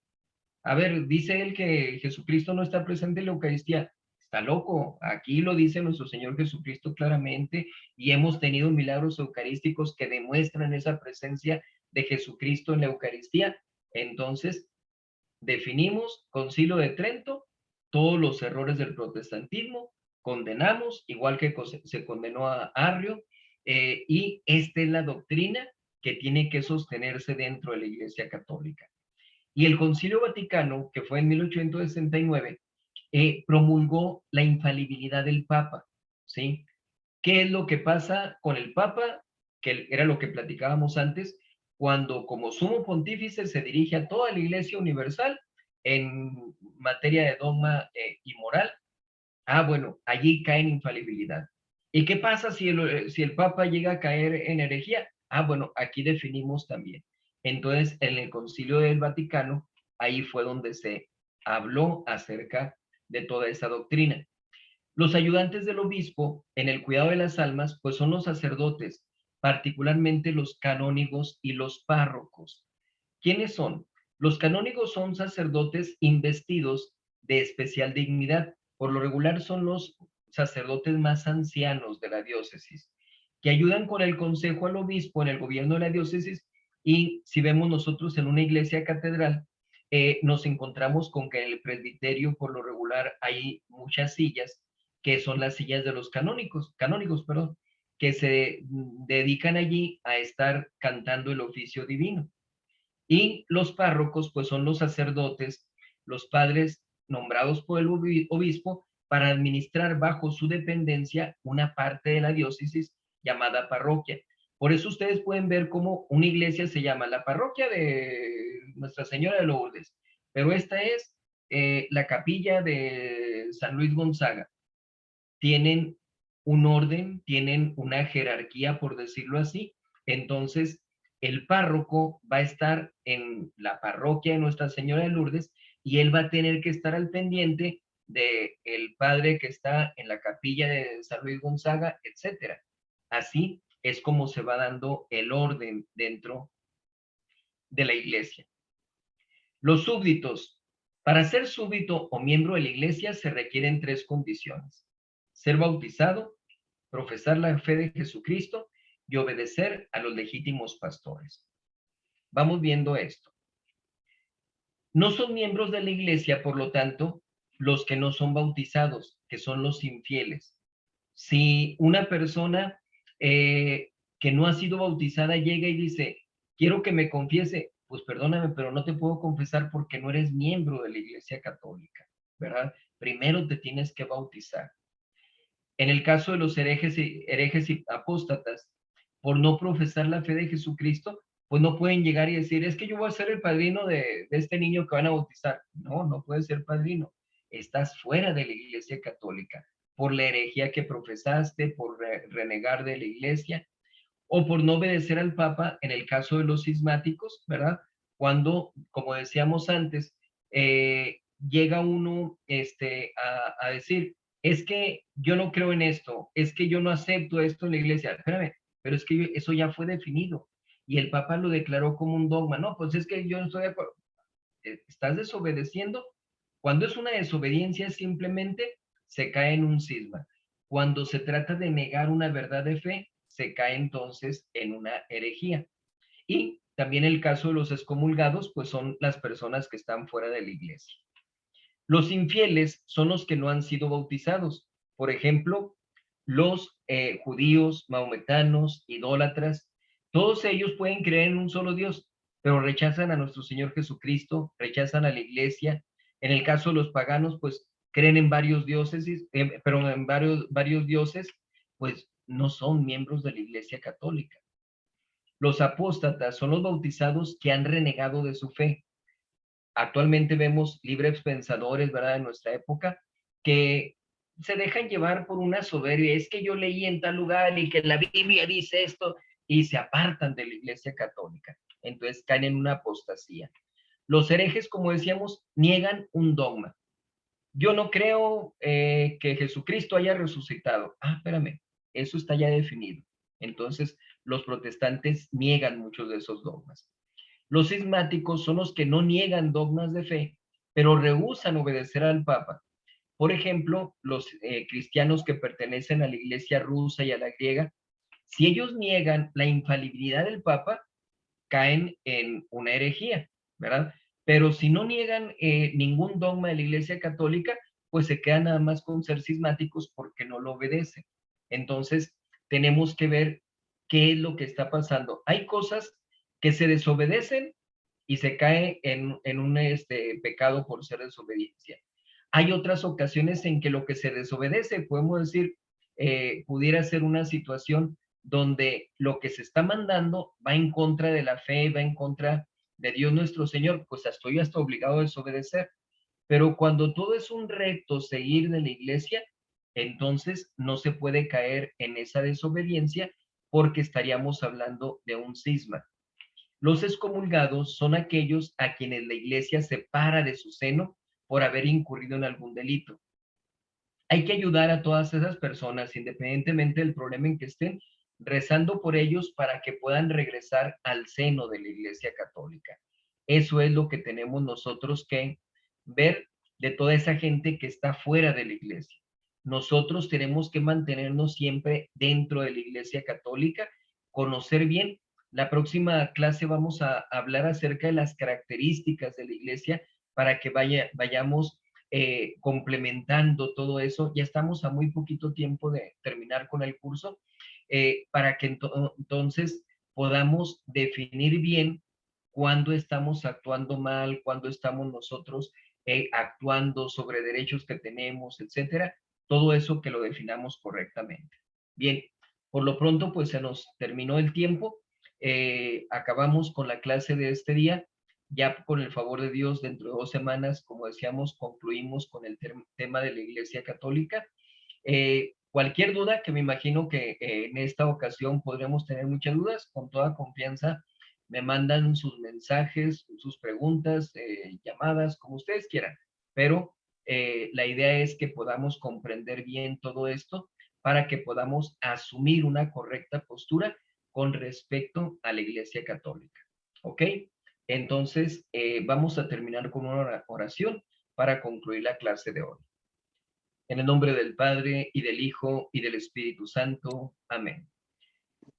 A ver, dice él que Jesucristo no está presente en la Eucaristía. Está loco. Aquí lo dice nuestro Señor Jesucristo claramente y hemos tenido milagros eucarísticos que demuestran esa presencia de Jesucristo en la Eucaristía. Entonces, definimos Concilio de Trento, todos los errores del protestantismo, condenamos, igual que se condenó a Arrio, y esta es la doctrina que tiene que sostenerse dentro de la Iglesia Católica. Y el Concilio Vaticano, que fue en 1869, promulgó la infalibilidad del Papa, ¿sí? ¿Qué es lo que pasa con el Papa? Que era lo que platicábamos antes, cuando como sumo pontífice se dirige a toda la Iglesia Universal en materia de dogma y moral. Ah, bueno, allí cae en infalibilidad. ¿Y qué pasa si el Papa llega a caer en herejía? Ah, bueno, aquí definimos también. Entonces, en el Concilio del Vaticano, ahí fue donde se habló acerca de toda esa doctrina. Los ayudantes del obispo en el cuidado de las almas, pues son los sacerdotes, particularmente los canónigos y los párrocos. ¿Quiénes son? Los canónigos son sacerdotes investidos de especial dignidad. Por lo regular son los sacerdotes más ancianos de la diócesis, que ayudan con el consejo al obispo en el gobierno de la diócesis. Y si vemos nosotros en una iglesia catedral, nos encontramos con que en el presbiterio por lo regular hay muchas sillas que son las sillas de los canónigos, perdón, que se dedican allí a estar cantando el oficio divino. Y los párrocos, pues son los sacerdotes, los padres nombrados por el obispo para administrar bajo su dependencia una parte de la diócesis llamada parroquia. Por eso ustedes pueden ver cómo una iglesia se llama la parroquia de Nuestra Señora de Lourdes, pero esta es la capilla de San Luis Gonzaga. Tienen un orden, tienen una jerarquía, por decirlo así. Entonces, el párroco va a estar en la parroquia de Nuestra Señora de Lourdes y él va a tener que estar al pendiente de el padre que está en la capilla de San Luis Gonzaga, etcétera. Así es como se va dando el orden dentro de la iglesia. Los súbditos. Para ser súbdito o miembro de la iglesia se requieren tres condiciones: ser bautizado, profesar la fe de Jesucristo y obedecer a los legítimos pastores. Vamos viendo esto. No son miembros de la iglesia, por lo tanto, los que no son bautizados, que son los infieles. Si una persona que no ha sido bautizada llega y dice, quiero que me confiese, pues perdóname, pero no te puedo confesar porque no eres miembro de la iglesia católica, ¿verdad? Primero te tienes que bautizar. En el caso de los herejes y apóstatas, por no profesar la fe de Jesucristo, pues no pueden llegar y decir, es que yo voy a ser el padrino de este niño que van a bautizar. No, no puedes ser padrino. Estás fuera de la iglesia católica por la herejía que profesaste, por renegar de la iglesia o por no obedecer al Papa en el caso de los cismáticos, ¿verdad? Cuando, como decíamos antes, llega uno a decir, es que yo no creo en esto, es que yo no acepto esto en la iglesia. Espérame, pero es que eso ya fue definido y el Papa lo declaró como un dogma. No, pues es que yo no estoy de acuerdo. Estás desobedeciendo. Cuando es una desobediencia, simplemente se cae en un cisma. Cuando se trata de negar una verdad de fe, se cae entonces en una herejía. Y también el caso de los excomulgados, pues son las personas que están fuera de la iglesia. Los infieles son los que no han sido bautizados. Por ejemplo, los judíos, maometanos, idólatras, todos ellos pueden creer en un solo Dios, pero rechazan a nuestro Señor Jesucristo, rechazan a la iglesia. En el caso de los paganos, pues creen en varios dioses, pero en varios dioses, pues no son miembros de la iglesia católica. Los apóstatas son los bautizados que han renegado de su fe. Actualmente vemos libres pensadores, ¿verdad?, de nuestra época, que se dejan llevar por una soberbia. Es que yo leí en tal lugar y que la Biblia dice esto, y se apartan de la iglesia católica. Entonces caen en una apostasía. Los herejes, como decíamos, niegan un dogma. Yo no creo que Jesucristo haya resucitado. Ah, espérame, eso está ya definido. Entonces, los protestantes niegan muchos de esos dogmas. Los cismáticos son los que no niegan dogmas de fe, pero rehúsan obedecer al Papa. Por ejemplo, los cristianos que pertenecen a la iglesia rusa y a la griega, si ellos niegan la infalibilidad del Papa, caen en una herejía, ¿verdad? Pero si no niegan ningún dogma de la iglesia católica, pues se quedan nada más con ser cismáticos porque no lo obedecen. Entonces, tenemos que ver qué es lo que está pasando. Hay cosas que se desobedecen y se cae en un pecado por ser desobediencia. Hay otras ocasiones en que lo que se desobedece, podemos decir, pudiera ser una situación donde lo que se está mandando va en contra de la fe, va en contra de Dios nuestro Señor, pues estoy hasta obligado a desobedecer. Pero cuando todo es un recto seguir de la iglesia, entonces no se puede caer en esa desobediencia porque estaríamos hablando de un cisma. Los excomulgados son aquellos a quienes la iglesia separa de su seno por haber incurrido en algún delito. Hay que ayudar a todas esas personas, independientemente del problema en que estén, rezando por ellos para que puedan regresar al seno de la Iglesia Católica. Eso es lo que tenemos nosotros que ver de toda esa gente que está fuera de la Iglesia. Nosotros tenemos que mantenernos siempre dentro de la Iglesia Católica, conocer bien. La próxima clase vamos a hablar acerca de las características de la Iglesia para que vayamos complementando todo eso. Ya estamos a muy poquito tiempo de terminar con el curso, para que entonces podamos definir bien cuándo estamos actuando mal, cuándo estamos nosotros actuando sobre derechos que tenemos, etcétera. Todo eso que lo definamos correctamente. Bien, por lo pronto pues se nos terminó el tiempo. Acabamos con la clase de este día. Ya con el favor de Dios, dentro de 2 semanas, como decíamos, concluimos con el tema de la Iglesia Católica. Cualquier duda, que me imagino que en esta ocasión podremos tener muchas dudas, con toda confianza me mandan sus mensajes, sus preguntas, llamadas, como ustedes quieran. Pero la idea es que podamos comprender bien todo esto para que podamos asumir una correcta postura con respecto a la Iglesia Católica. ¿Ok? Entonces, vamos a terminar con una oración para concluir la clase de hoy. En el nombre del Padre, y del Hijo, y del Espíritu Santo. Amén.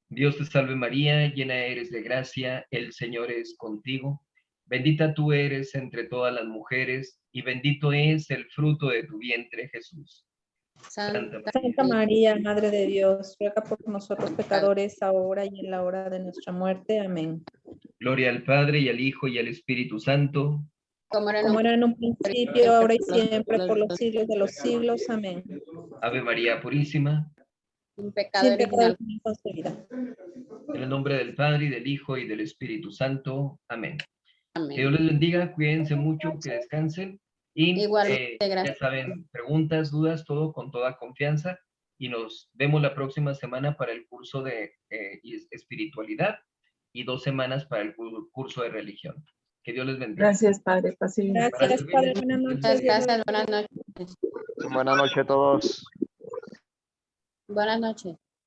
Dios te salve María, llena eres de gracia, el Señor es contigo. Bendita tú eres entre todas las mujeres, y bendito es el fruto de tu vientre, Jesús. Santa María, Madre de Dios, ruega por nosotros pecadores, ahora y en la hora de nuestra muerte. Amén. Gloria al Padre, y al Hijo, y al Espíritu Santo. Como era en un principio, ahora y siempre, por los siglos de los siglos. Amén. Ave María Purísima. Sin pecado original concebida. En el nombre del Padre, y del Hijo, y del Espíritu Santo. Amén. Amén. Que Dios les bendiga, cuídense mucho, que descansen. Y ya saben, preguntas, dudas, todo con toda confianza. Y nos vemos la próxima semana para el curso de espiritualidad y 2 semanas para el curso de religión. Que Dios les bendiga. Gracias, Padre. Gracias, Padre. Buenas noches. Buenas noches a todos. Buenas noches.